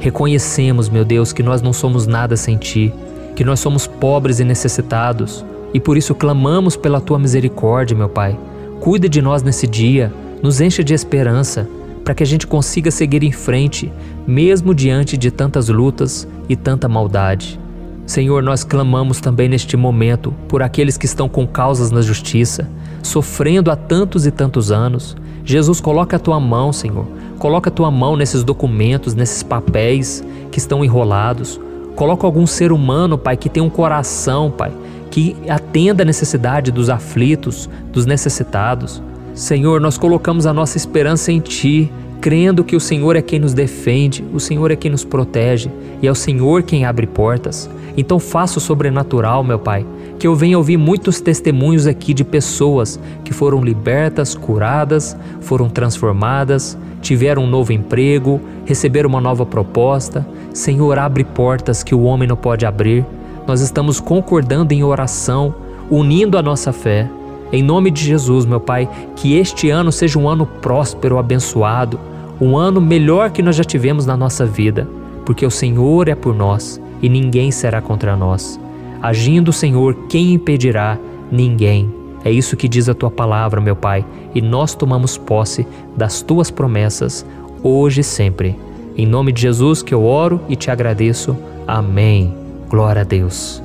Reconhecemos, meu Deus, que nós não somos nada sem Ti, que nós somos pobres e necessitados, e por isso clamamos pela Tua misericórdia, meu Pai. Cuida de nós nesse dia, nos encha de esperança, para que a gente consiga seguir em frente, mesmo diante de tantas lutas e tanta maldade. Senhor, nós clamamos também neste momento por aqueles que estão com causas na justiça, sofrendo há tantos e tantos anos. Jesus, coloca a Tua mão, Senhor. Coloca a Tua mão nesses documentos, nesses papéis que estão enrolados. Coloca algum ser humano, Pai, que tem um coração, Pai, que atenda a necessidade dos aflitos, dos necessitados. Senhor, nós colocamos a nossa esperança em Ti, crendo que o Senhor é quem nos defende, o Senhor é quem nos protege e é o Senhor quem abre portas. Então faça o sobrenatural, meu Pai, que eu venha ouvir muitos testemunhos aqui de pessoas que foram libertas, curadas, foram transformadas, tiveram um novo emprego, receberam uma nova proposta. Senhor, abre portas que o homem não pode abrir. Nós estamos concordando em oração, unindo a nossa fé. Em nome de Jesus, meu Pai, que este ano seja um ano próspero, abençoado, um ano melhor que nós já tivemos na nossa vida, porque o Senhor é por nós e ninguém será contra nós. Agindo o Senhor, quem impedirá? Ninguém. É isso que diz a Tua palavra, meu Pai, e nós tomamos posse das Tuas promessas, hoje e sempre. Em nome de Jesus que eu oro e te agradeço. Amém. Glória a Deus.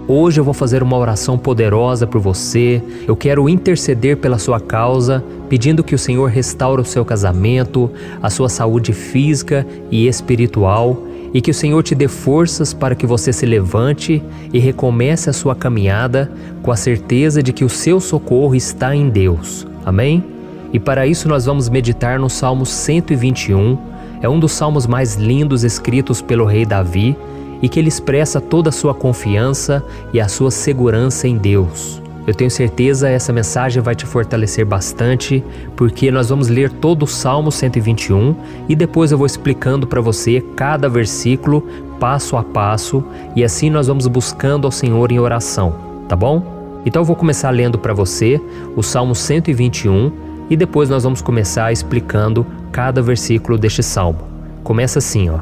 Hoje eu vou fazer uma oração poderosa por você. Eu quero interceder pela sua causa, pedindo que o Senhor restaure o seu casamento, a sua saúde física e espiritual, e que o Senhor te dê forças para que você se levante e recomece a sua caminhada com a certeza de que o seu socorro está em Deus. Amém? E para isso nós vamos meditar no Salmo 121. É um dos salmos mais lindos escritos pelo rei Davi, e que ele expressa toda a sua confiança e a sua segurança em Deus. Eu tenho certeza essa mensagem vai te fortalecer bastante, porque nós vamos ler todo o Salmo 121 e depois eu vou explicando para você cada versículo, passo a passo, e assim nós vamos buscando ao Senhor em oração, tá bom? Então eu vou começar lendo para você o Salmo 121 e depois nós vamos começar explicando cada versículo deste salmo. Começa assim, ó.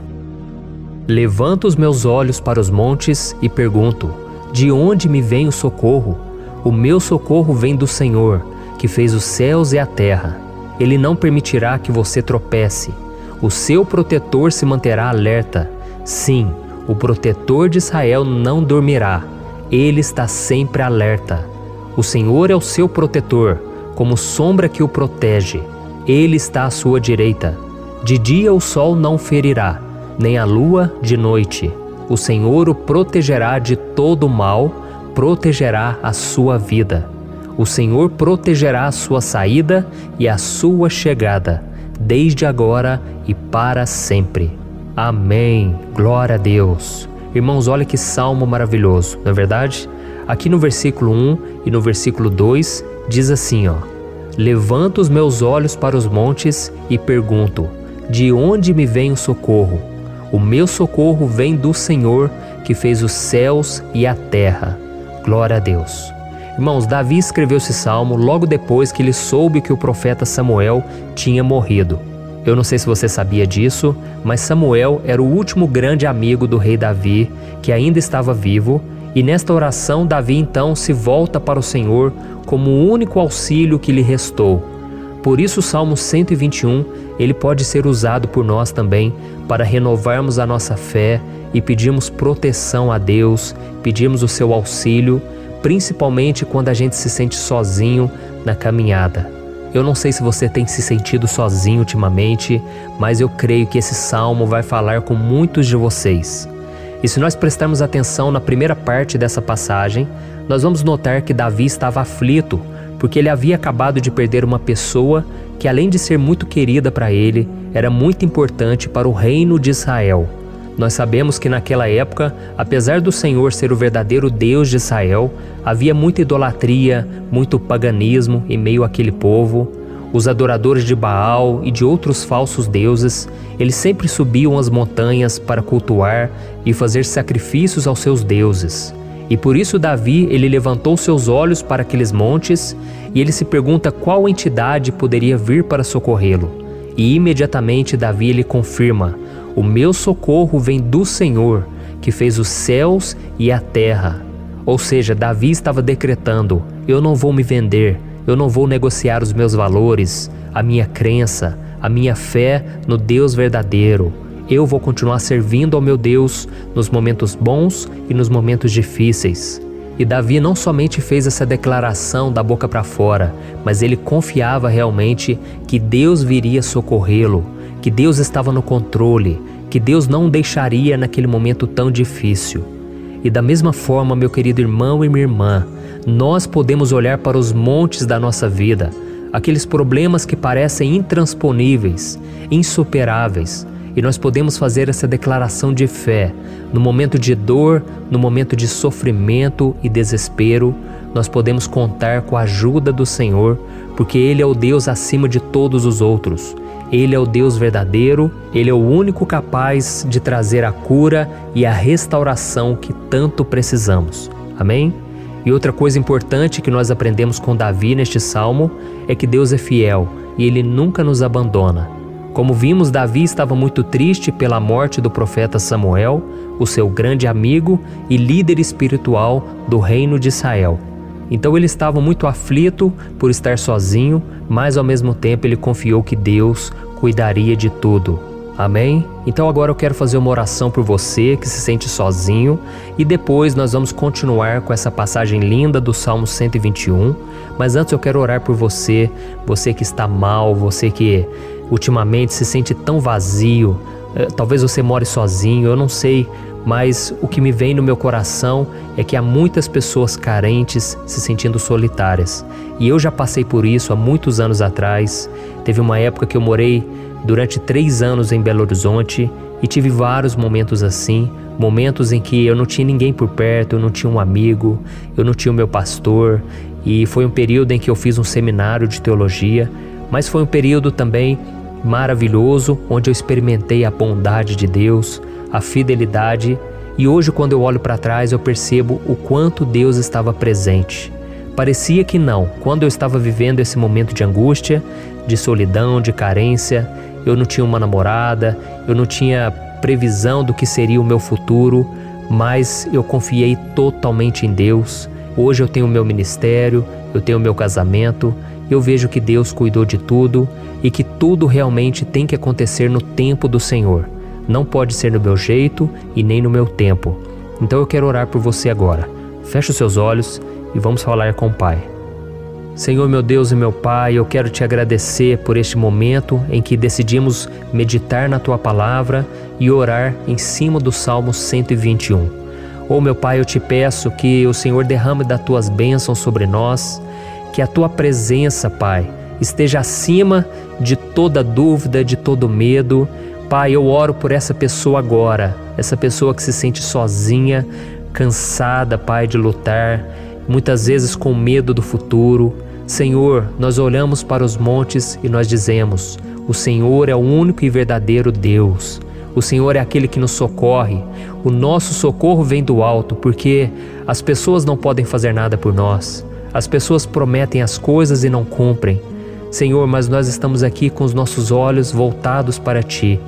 Levanto os meus olhos para os montes e pergunto: de onde me vem o socorro? O meu socorro vem do Senhor, que fez os céus e a terra. Ele não permitirá que você tropece. O seu protetor se manterá alerta. Sim, o protetor de Israel não dormirá. Ele está sempre alerta. O Senhor é o seu protetor, como sombra que o protege. Ele está à sua direita. De dia o sol não ferirá, nem a lua de noite. O Senhor o protegerá de todo mal, protegerá a sua vida. O Senhor protegerá a sua saída e a sua chegada, desde agora e para sempre. Amém. Glória a Deus. Irmãos, olha que salmo maravilhoso, não é verdade? Aqui no versículo 1 e no versículo 2 diz assim, ó: Levanto os meus olhos para os montes e pergunto: de onde me vem o socorro? O meu socorro vem do Senhor, que fez os céus e a terra. Glória a Deus. Irmãos, Davi escreveu esse salmo logo depois que ele soube que o profeta Samuel tinha morrido. Eu não sei se você sabia disso, mas Samuel era o último grande amigo do rei Davi, que ainda estava vivo, e nesta oração Davi então se volta para o Senhor como o único auxílio que lhe restou. Por isso o Salmo 121, ele pode ser usado por nós também para renovarmos a nossa fé e pedirmos proteção a Deus, pedirmos o seu auxílio, principalmente quando a gente se sente sozinho na caminhada. Eu não sei se você tem se sentido sozinho ultimamente, mas eu creio que esse salmo vai falar com muitos de vocês. E se nós prestarmos atenção na primeira parte dessa passagem, nós vamos notar que Davi estava aflito, porque ele havia acabado de perder uma pessoa que, além de ser muito querida para ele, era muito importante para o reino de Israel. Nós sabemos que naquela época, apesar do Senhor ser o verdadeiro Deus de Israel, havia muita idolatria, muito paganismo em meio àquele povo. Os adoradores de Baal e de outros falsos deuses, eles sempre subiam as montanhas para cultuar e fazer sacrifícios aos seus deuses. E por isso Davi, ele levantou seus olhos para aqueles montes e ele se pergunta qual entidade poderia vir para socorrê-lo. E imediatamente Davi ele confirma: o meu socorro vem do Senhor, que fez os céus e a terra. Ou seja, Davi estava decretando: eu não vou me vender, eu não vou negociar os meus valores, a minha crença, a minha fé no Deus verdadeiro. Eu vou continuar servindo ao meu Deus nos momentos bons e nos momentos difíceis. E Davi não somente fez essa declaração da boca para fora, mas ele confiava realmente que Deus viria socorrê-lo, que Deus estava no controle, que Deus não o deixaria naquele momento tão difícil. E da mesma forma, meu querido irmão e minha irmã, nós podemos olhar para os montes da nossa vida, aqueles problemas que parecem intransponíveis, insuperáveis, e nós podemos fazer essa declaração de fé. No momento de dor, no momento de sofrimento e desespero, nós podemos contar com a ajuda do Senhor, porque Ele é o Deus acima de todos os outros. Ele é o Deus verdadeiro, Ele é o único capaz de trazer a cura e a restauração que tanto precisamos. Amém? E outra coisa importante que nós aprendemos com Davi neste salmo é que Deus é fiel e Ele nunca nos abandona. Como vimos, Davi estava muito triste pela morte do profeta Samuel, o seu grande amigo e líder espiritual do reino de Israel. Então ele estava muito aflito por estar sozinho, mas ao mesmo tempo ele confiou que Deus cuidaria de tudo. Amém? Então agora eu quero fazer uma oração por você que se sente sozinho e depois nós vamos continuar com essa passagem linda do Salmo 121. Mas antes eu quero orar por você, você que está mal, você que ultimamente se sente tão vazio, talvez você more sozinho, eu não sei, mas o que me vem no meu coração é que há muitas pessoas carentes se sentindo solitárias. E eu já passei por isso há muitos anos atrás. Teve uma época que eu morei durante 3 anos em Belo Horizonte e tive vários momentos assim, momentos em que eu não tinha ninguém por perto, eu não tinha um amigo, eu não tinha o meu pastor, e foi um período em que eu fiz um seminário de teologia, mas foi um período também maravilhoso, onde eu experimentei a bondade de Deus, a fidelidade, e hoje quando eu olho para trás eu percebo o quanto Deus estava presente. Parecia que não, quando eu estava vivendo esse momento de angústia, de solidão, de carência, eu não tinha uma namorada, eu não tinha previsão do que seria o meu futuro, mas eu confiei totalmente em Deus. Hoje eu tenho o meu ministério, eu tenho o meu casamento, eu vejo que Deus cuidou de tudo e que tudo realmente tem que acontecer no tempo do Senhor. Não pode ser no meu jeito e nem no meu tempo. Então eu quero orar por você agora. Feche os seus olhos e vamos falar com o Pai. Senhor, meu Deus e meu Pai, eu quero te agradecer por este momento em que decidimos meditar na Tua Palavra e orar em cima do Salmo 121. Oh, meu Pai, eu te peço que o Senhor derrame das Tuas bênçãos sobre nós, que a Tua presença, Pai, esteja acima de toda dúvida, de todo medo. Pai, eu oro por essa pessoa agora, essa pessoa que se sente sozinha, cansada, Pai, de lutar, muitas vezes com medo do futuro. Senhor, nós olhamos para os montes e nós dizemos: o Senhor é o único e verdadeiro Deus. O Senhor é aquele que nos socorre. O nosso socorro vem do alto, porque as pessoas não podem fazer nada por nós. As pessoas prometem as coisas e não cumprem. Senhor, mas nós estamos aqui com os nossos olhos voltados para Ti.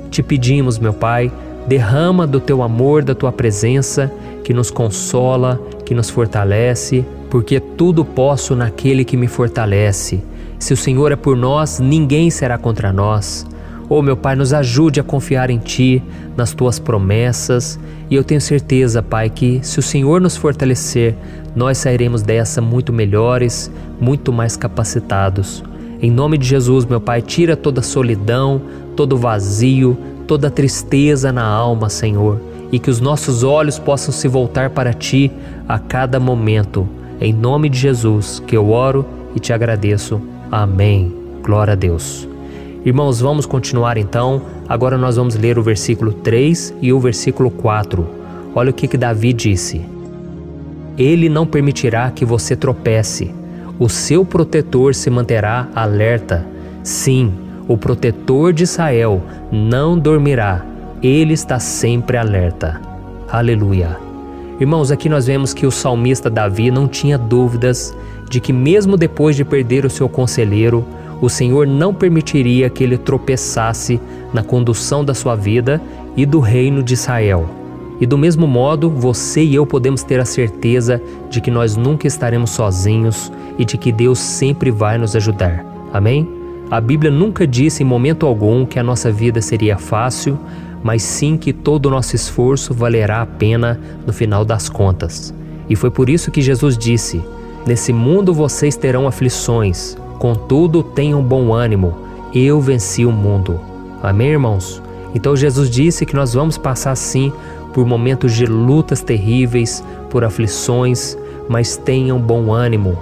Te pedimos, meu Pai, derrama do Teu amor, da Tua presença, que nos consola, que nos fortalece, porque tudo posso naquele que me fortalece. Se o Senhor é por nós, ninguém será contra nós. Oh, meu Pai, nos ajude a confiar em Ti, nas Tuas promessas, e eu tenho certeza, Pai, que se o Senhor nos fortalecer, nós sairemos dessa muito melhores, muito mais capacitados. Em nome de Jesus, meu Pai, tira toda solidão, todo vazio, toda tristeza na alma, Senhor, e que os nossos olhos possam se voltar para Ti a cada momento. Em nome de Jesus que eu oro e te agradeço. Amém. Glória a Deus. Irmãos, vamos continuar então. Agora nós vamos ler o versículo 3 e o versículo 4. Olha o que Davi disse. Ele não permitirá que você tropece. O seu protetor se manterá alerta. Sim, o protetor de Israel não dormirá. Ele está sempre alerta. Aleluia. Irmãos, aqui nós vemos que o salmista Davi não tinha dúvidas de que mesmo depois de perder o seu conselheiro, o Senhor não permitiria que ele tropeçasse na condução da sua vida e do reino de Israel. E do mesmo modo, você e eu podemos ter a certeza de que nós nunca estaremos sozinhos e de que Deus sempre vai nos ajudar. Amém? A Bíblia nunca disse em momento algum que a nossa vida seria fácil, mas sim que todo o nosso esforço valerá a pena no final das contas. E foi por isso que Jesus disse: nesse mundo vocês terão aflições, contudo tenham bom ânimo, eu venci o mundo. Amém, irmãos? Então Jesus disse que nós vamos passar sim por momentos de lutas terríveis, por aflições, mas tenham bom ânimo.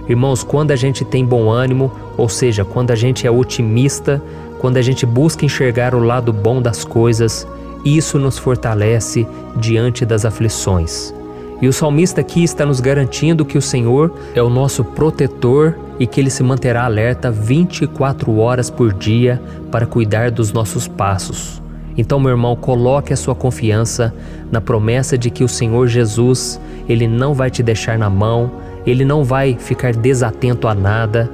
Irmãos, quando a gente tem bom ânimo, ou seja, quando a gente é otimista, quando a gente busca enxergar o lado bom das coisas, isso nos fortalece diante das aflições. E o salmista aqui está nos garantindo que o Senhor é o nosso protetor e que Ele se manterá alerta 24 horas por dia para cuidar dos nossos passos. Então, meu irmão, coloque a sua confiança na promessa de que o Senhor Jesus, Ele não vai te deixar na mão, Ele não vai ficar desatento a nada.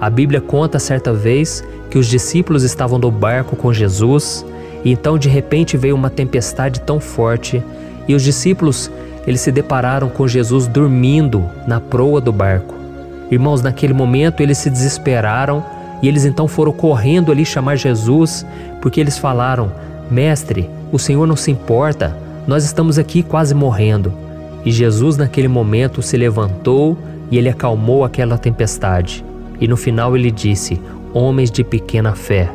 A Bíblia conta certa vez que os discípulos estavam no barco com Jesus e então de repente veio uma tempestade tão forte e os discípulos eles se depararam com Jesus dormindo na proa do barco. Irmãos, naquele momento eles se desesperaram e eles então foram correndo ali chamar Jesus porque eles falaram: Mestre, o Senhor não se importa, nós estamos aqui quase morrendo. E Jesus naquele momento se levantou e ele acalmou aquela tempestade. E no final ele disse: homens de pequena fé.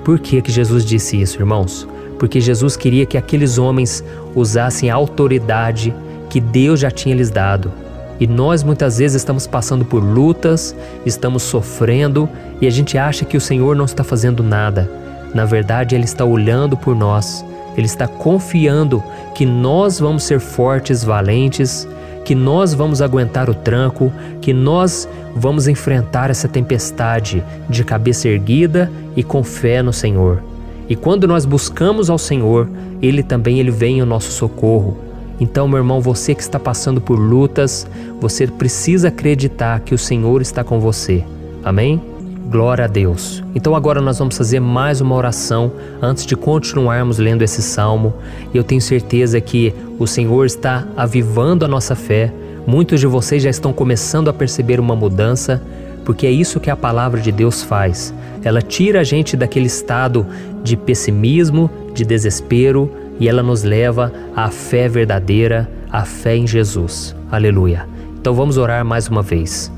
Por que Jesus disse isso, irmãos? Porque Jesus queria que aqueles homens usassem a autoridade que Deus já tinha lhes dado. E nós muitas vezes estamos passando por lutas, estamos sofrendo e a gente acha que o Senhor não está fazendo nada. Na verdade, Ele está olhando por nós, Ele está confiando que nós vamos ser fortes, valentes, que nós vamos aguentar o tranco, que nós vamos enfrentar essa tempestade de cabeça erguida e com fé no Senhor. E quando nós buscamos ao Senhor, Ele vem ao nosso socorro. Então, meu irmão, você que está passando por lutas, você precisa acreditar que o Senhor está com você. Amém? Glória a Deus. Então agora nós vamos fazer mais uma oração antes de continuarmos lendo esse salmo. Eu tenho certeza que o Senhor está avivando a nossa fé. Muitos de vocês já estão começando a perceber uma mudança, porque é isso que a palavra de Deus faz. Ela tira a gente daquele estado de pessimismo, de desespero, e ela nos leva à fé verdadeira, à fé em Jesus. Aleluia. Então vamos orar mais uma vez.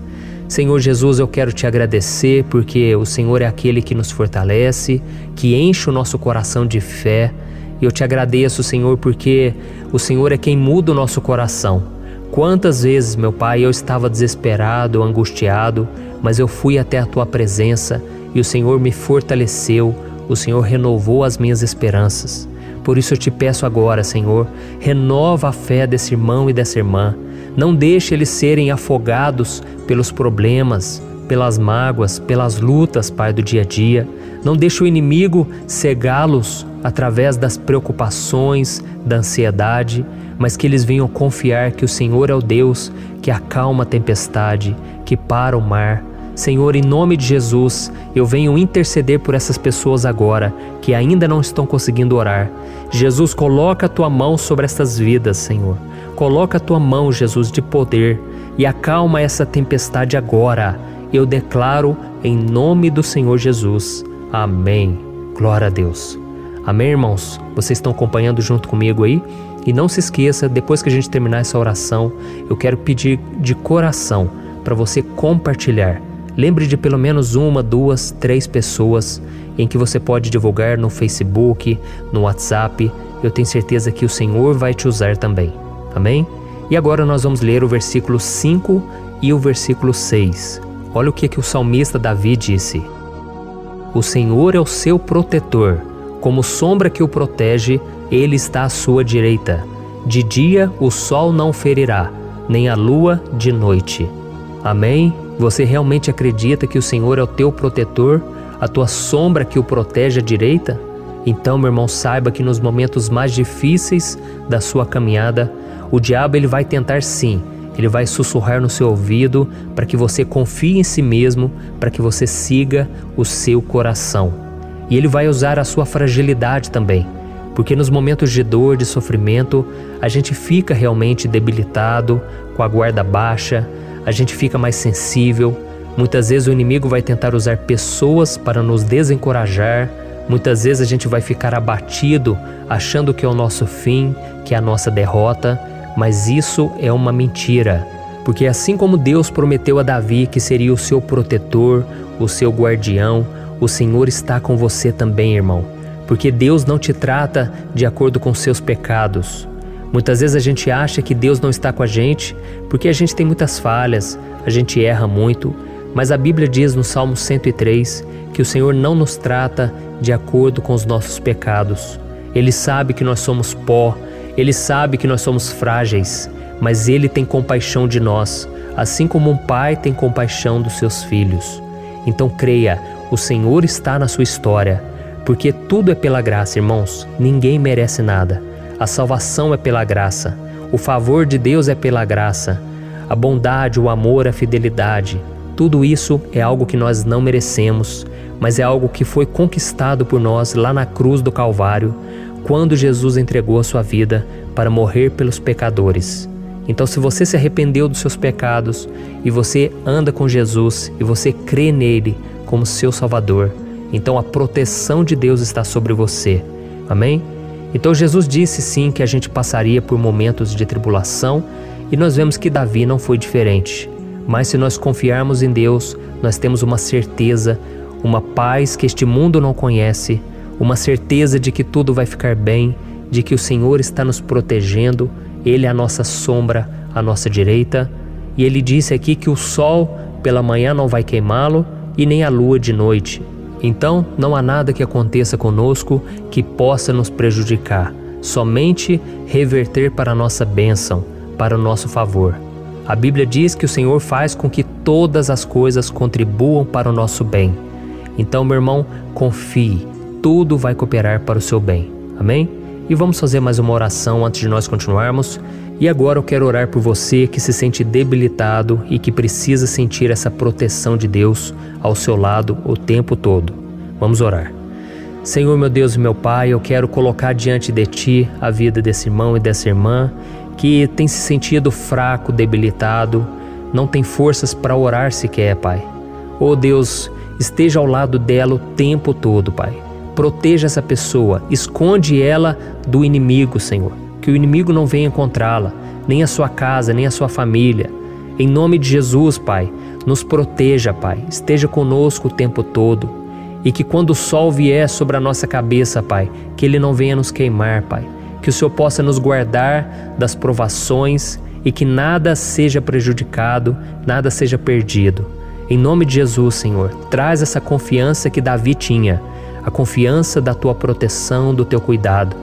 Senhor Jesus, eu quero te agradecer porque o Senhor é aquele que nos fortalece, que enche o nosso coração de fé. Eu te agradeço, Senhor, porque o Senhor é quem muda o nosso coração. Quantas vezes, meu Pai, eu estava desesperado, angustiado, mas eu fui até a Tua presença e o Senhor me fortaleceu, o Senhor renovou as minhas esperanças. Por isso eu te peço agora, Senhor, renova a fé desse irmão e dessa irmã. Não deixe eles serem afogados pelos problemas, pelas mágoas, pelas lutas, Pai, do dia a dia. Não deixe o inimigo cegá-los através das preocupações, da ansiedade, mas que eles venham confiar que o Senhor é o Deus que acalma a tempestade, que para o mar. Senhor, em nome de Jesus, eu venho interceder por essas pessoas agora que ainda não estão conseguindo orar. Jesus, coloca a Tua mão sobre essas vidas, Senhor. Coloca a Tua mão, Jesus, de poder e acalma essa tempestade agora. Eu declaro em nome do Senhor Jesus. Amém. Glória a Deus. Amém, irmãos? Vocês estão acompanhando junto comigo aí? E não se esqueça, depois que a gente terminar essa oração, eu quero pedir de coração para você compartilhar. Lembre de pelo menos 1, 2, 3 pessoas em que você pode divulgar no Facebook, no WhatsApp. Eu tenho certeza que o Senhor vai te usar também. Amém? E agora nós vamos ler o versículo 5 e o versículo 6. Olha o que o salmista Davi disse. O Senhor é o seu protetor, como sombra que o protege, Ele está à sua direita. De dia o sol não ferirá, nem a lua de noite. Amém? Você realmente acredita que o Senhor é o teu protetor, a tua sombra que o protege à direita? Então, meu irmão, saiba que nos momentos mais difíceis da sua caminhada, o diabo ele vai tentar sim, ele vai sussurrar no seu ouvido para que você confie em si mesmo, para que você siga o seu coração. E ele vai usar a sua fragilidade também, porque nos momentos de dor, de sofrimento, a gente fica realmente debilitado, com a guarda baixa, a gente fica mais sensível. Muitas vezes o inimigo vai tentar usar pessoas para nos desencorajar. Muitas vezes a gente vai ficar abatido, achando que é o nosso fim, que é a nossa derrota. Mas isso é uma mentira. Porque assim como Deus prometeu a Davi que seria o seu protetor, o seu guardião, o Senhor está com você também, irmão. Porque Deus não te trata de acordo com seus pecados. Muitas vezes a gente acha que Deus não está com a gente porque a gente tem muitas falhas, a gente erra muito, mas a Bíblia diz no Salmo 103 que o Senhor não nos trata de acordo com os nossos pecados. Ele sabe que nós somos pó, Ele sabe que nós somos frágeis, mas Ele tem compaixão de nós, assim como um pai tem compaixão dos seus filhos. Então creia, o Senhor está na sua história, porque tudo é pela graça, irmãos, ninguém merece nada. A salvação é pela graça, o favor de Deus é pela graça, a bondade, o amor, a fidelidade, tudo isso é algo que nós não merecemos, mas é algo que foi conquistado por nós lá na cruz do Calvário, quando Jesus entregou a sua vida para morrer pelos pecadores. Então, se você se arrependeu dos seus pecados e você anda com Jesus e você crê nele como seu Salvador, então a proteção de Deus está sobre você. Amém? Então Jesus disse sim que a gente passaria por momentos de tribulação e nós vemos que Davi não foi diferente. Mas se nós confiarmos em Deus, nós temos uma certeza, uma paz que este mundo não conhece, uma certeza de que tudo vai ficar bem, de que o Senhor está nos protegendo, Ele é a nossa sombra, à nossa direita. E Ele disse aqui que o sol pela manhã não vai queimá-lo e nem a lua de noite. Então não há nada que aconteça conosco que possa nos prejudicar, somente reverter para a nossa bênção, para o nosso favor. A Bíblia diz que o Senhor faz com que todas as coisas contribuam para o nosso bem. Então, meu irmão, confie, tudo vai cooperar para o seu bem. Amém? E vamos fazer mais uma oração antes de nós continuarmos. E agora eu quero orar por você que se sente debilitado e que precisa sentir essa proteção de Deus ao seu lado o tempo todo. Vamos orar. Senhor, meu Deus e meu Pai, eu quero colocar diante de Ti a vida desse irmão e dessa irmã que tem se sentido fraco, debilitado, não tem forças para orar sequer, Pai. Oh Deus, esteja ao lado dela o tempo todo, Pai. Proteja essa pessoa, esconde ela do inimigo, Senhor. Que o inimigo não venha encontrá-la, nem a sua casa, nem a sua família. Em nome de Jesus, Pai, nos proteja, Pai. Esteja conosco o tempo todo. E que quando o sol vier sobre a nossa cabeça, Pai, que ele não venha nos queimar, Pai. Que o Senhor possa nos guardar das provações e que nada seja prejudicado, nada seja perdido. Em nome de Jesus, Senhor, traz essa confiança que Davi tinha, a confiança da Tua proteção, do Teu cuidado.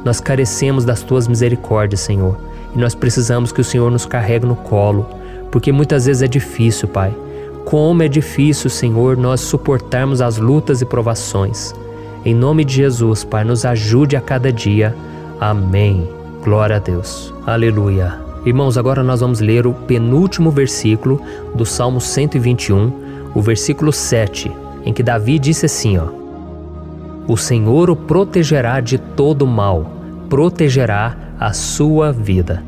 Nós carecemos das Tuas misericórdias, Senhor, e nós precisamos que o Senhor nos carregue no colo, porque muitas vezes é difícil, Pai. Como é difícil, Senhor, nós suportarmos as lutas e provações. Em nome de Jesus, Pai, nos ajude a cada dia. Amém. Glória a Deus. Aleluia. Irmãos, agora nós vamos ler o penúltimo versículo do Salmo 121, o versículo 7, em que Davi disse assim, ó: O Senhor o protegerá de todo mal, protegerá a sua vida.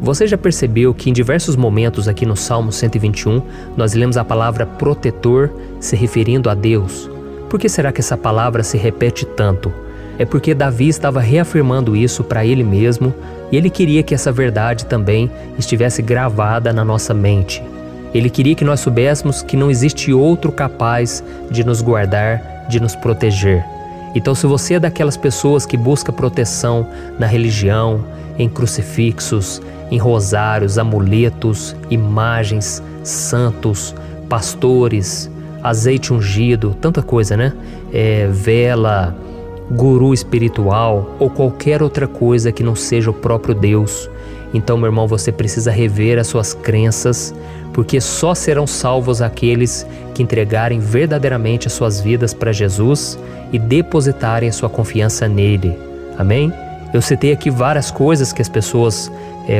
Você já percebeu que em diversos momentos aqui no Salmo 121 nós lemos a palavra protetor se referindo a Deus? Por que será que essa palavra se repete tanto? É porque Davi estava reafirmando isso para ele mesmo e ele queria que essa verdade também estivesse gravada na nossa mente. Ele queria que nós soubéssemos que não existe outro capaz de nos guardar, de nos proteger. Então, se você é daquelas pessoas que busca proteção na religião, em crucifixos, em rosários, amuletos, imagens, santos, pastores, azeite ungido, tanta coisa, né? Vela, guru espiritual ou qualquer outra coisa que não seja o próprio Deus. Então, meu irmão, você precisa rever as suas crenças, porque só serão salvos aqueles que entregarem verdadeiramente as suas vidas para Jesus e depositarem a sua confiança nele. Amém? Eu citei aqui várias coisas que as pessoas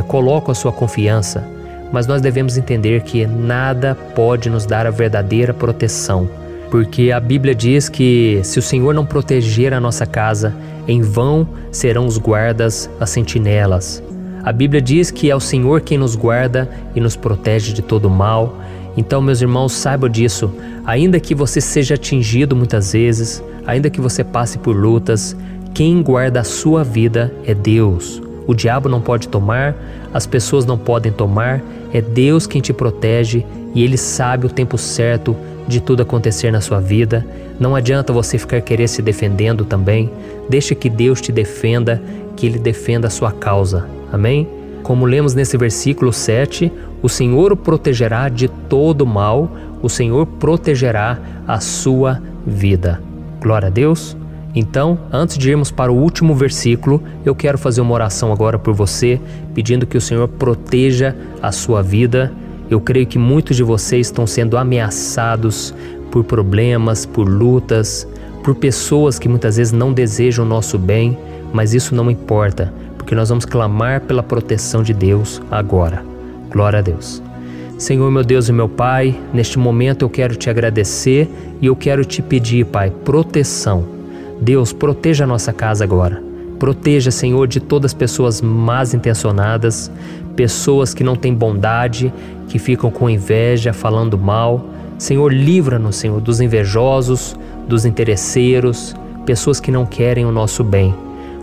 colocam a sua confiança, mas nós devemos entender que nada pode nos dar a verdadeira proteção, porque a Bíblia diz que se o Senhor não proteger a nossa casa, em vão serão os guardas, as sentinelas. A Bíblia diz que é o Senhor quem nos guarda e nos protege de todo mal. Então, meus irmãos, saibam disso. Ainda que você seja atingido muitas vezes, ainda que você passe por lutas, quem guarda a sua vida é Deus. O diabo não pode tomar, as pessoas não podem tomar, é Deus quem te protege e Ele sabe o tempo certo de tudo acontecer na sua vida. Não adianta você ficar querer se defendendo também. Deixa que Deus te defenda, que Ele defenda a sua causa. Amém? Como lemos nesse versículo 7, o Senhor o protegerá de todo mal, o Senhor protegerá a sua vida. Glória a Deus. Então, antes de irmos para o último versículo, eu quero fazer uma oração agora por você, pedindo que o Senhor proteja a sua vida. Eu creio que muitos de vocês estão sendo ameaçados por problemas, por lutas, por pessoas que muitas vezes não desejam o nosso bem, mas isso não importa, porque nós vamos clamar pela proteção de Deus agora. Glória a Deus. Senhor, meu Deus e meu Pai, neste momento eu quero te agradecer e eu quero te pedir, Pai, proteção. Deus, proteja a nossa casa agora. Proteja, Senhor, de todas as pessoas más intencionadas, pessoas que não têm bondade, que ficam com inveja, falando mal. Senhor, livra-nos, Senhor, dos invejosos, dos interesseiros, pessoas que não querem o nosso bem.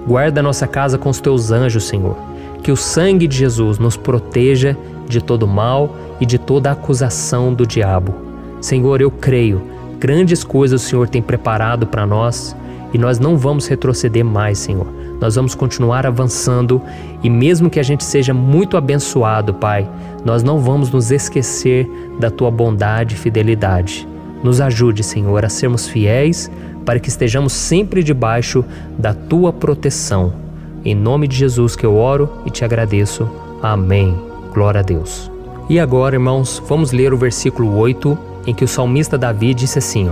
Guarda a nossa casa com os teus anjos, Senhor. Que o sangue de Jesus nos proteja de todo mal e de toda acusação do diabo. Senhor, eu creio, grandes coisas o Senhor tem preparado para nós e nós não vamos retroceder mais, Senhor. Nós vamos continuar avançando e mesmo que a gente seja muito abençoado, Pai, nós não vamos nos esquecer da Tua bondade e fidelidade. Nos ajude, Senhor, a sermos fiéis para que estejamos sempre debaixo da Tua proteção. Em nome de Jesus que eu oro e te agradeço. Amém. Glória a Deus. E agora, irmãos, vamos ler o versículo 8, em que o salmista Davi disse assim,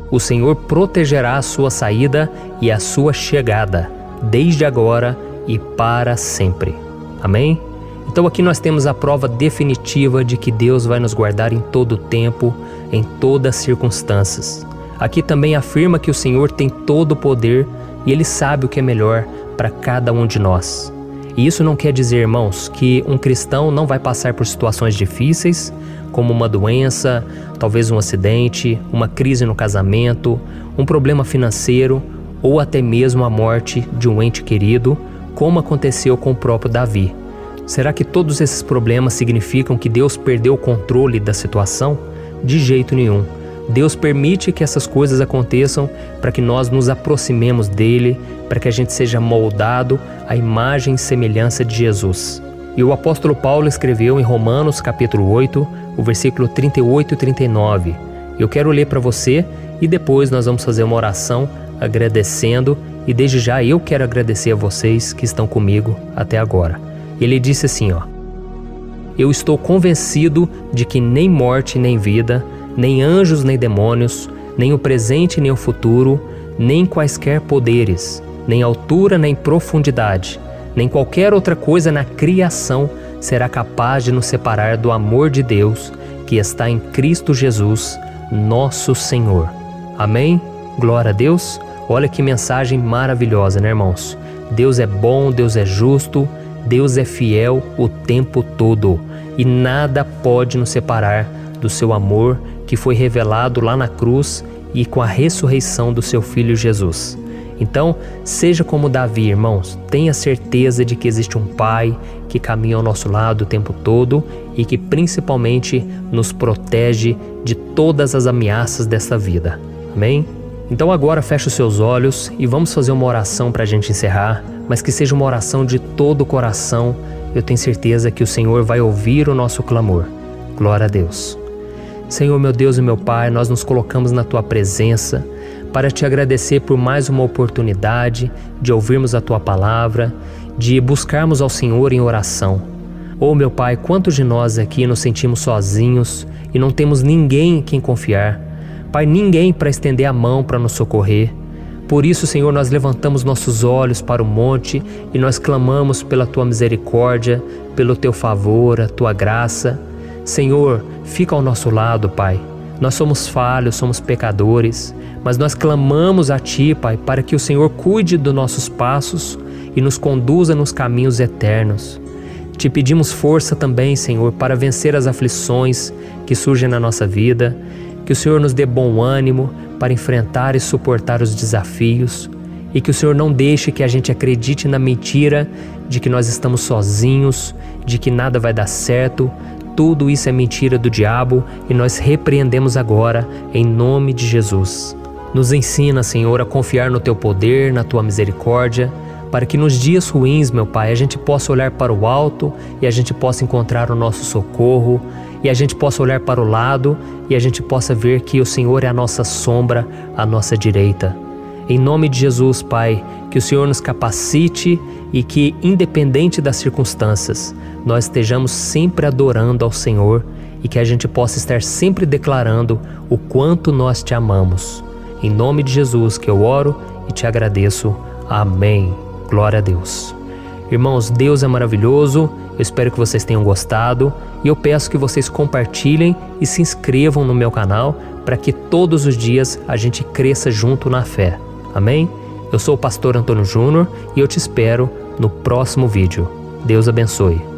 O Senhor protegerá a sua saída e a sua chegada, desde agora e para sempre. Amém? Então aqui nós temos a prova definitiva de que Deus vai nos guardar em todo o tempo, em todas as circunstâncias. Aqui também afirma que o Senhor tem todo o poder e Ele sabe o que é melhor para cada um de nós. E isso não quer dizer, irmãos, que um cristão não vai passar por situações difíceis, como uma doença, talvez um acidente, uma crise no casamento, um problema financeiro ou até mesmo a morte de um ente querido, como aconteceu com o próprio Davi. Será que todos esses problemas significam que Deus perdeu o controle da situação? De jeito nenhum. Deus permite que essas coisas aconteçam para que nós nos aproximemos dele, para que a gente seja moldado à imagem e semelhança de Jesus. E o apóstolo Paulo escreveu em Romanos capítulo 8, o versículo 38 e 39. Eu quero ler para você e depois nós vamos fazer uma oração agradecendo e desde já eu quero agradecer a vocês que estão comigo até agora. Ele disse assim, Eu estou convencido de que nem morte nem vida, nem anjos nem demônios, nem o presente nem o futuro, nem quaisquer poderes, nem altura nem profundidade, nem qualquer outra coisa na criação será capaz de nos separar do amor de Deus que está em Cristo Jesus, nosso Senhor. Amém? Glória a Deus. Olha que mensagem maravilhosa, né, irmãos? Deus é bom, Deus é justo, Deus é fiel o tempo todo e nada pode nos separar do seu amor que foi revelado lá na cruz e com a ressurreição do seu Filho Jesus. Então, seja como Davi, irmãos, tenha certeza de que existe um Pai que caminha ao nosso lado o tempo todo e que principalmente nos protege de todas as ameaças desta vida. Amém? Então agora feche os seus olhos e vamos fazer uma oração para a gente encerrar, mas que seja uma oração de todo o coração. Eu tenho certeza que o Senhor vai ouvir o nosso clamor. Glória a Deus. Senhor, meu Deus e meu Pai, nós nos colocamos na Tua presença para Te agradecer por mais uma oportunidade de ouvirmos a Tua palavra, de buscarmos ao Senhor em oração. Oh, meu Pai, quantos de nós aqui nos sentimos sozinhos e não temos ninguém em quem confiar. Pai, ninguém para estender a mão para nos socorrer. Por isso, Senhor, nós levantamos nossos olhos para o monte e nós clamamos pela Tua misericórdia, pelo Teu favor, a Tua graça. Senhor, fica ao nosso lado, Pai. Nós somos falhos, somos pecadores, mas nós clamamos a Ti, Pai, para que o Senhor cuide dos nossos passos e nos conduza nos caminhos eternos. Te pedimos força também, Senhor, para vencer as aflições que surgem na nossa vida, que o Senhor nos dê bom ânimo para enfrentar e suportar os desafios e que o Senhor não deixe que a gente acredite na mentira de que nós estamos sozinhos, de que nada vai dar certo. Tudo isso é mentira do diabo e nós repreendemos agora em nome de Jesus. Nos ensina, Senhor, a confiar no Teu poder, na Tua misericórdia, para que nos dias ruins, meu Pai, a gente possa olhar para o alto e a gente possa encontrar o nosso socorro e a gente possa olhar para o lado e a gente possa ver que o Senhor é a nossa sombra, a nossa direita. Em nome de Jesus, Pai, que o Senhor nos capacite e que, independente das circunstâncias, nós estejamos sempre adorando ao Senhor e que a gente possa estar sempre declarando o quanto nós Te amamos. Em nome de Jesus que eu oro e Te agradeço. Amém. Glória a Deus. Irmãos, Deus é maravilhoso, eu espero que vocês tenham gostado e eu peço que vocês compartilhem e se inscrevam no meu canal para que todos os dias a gente cresça junto na fé. Amém? Eu sou o pastor Antônio Júnior e eu te espero no próximo vídeo. Deus abençoe.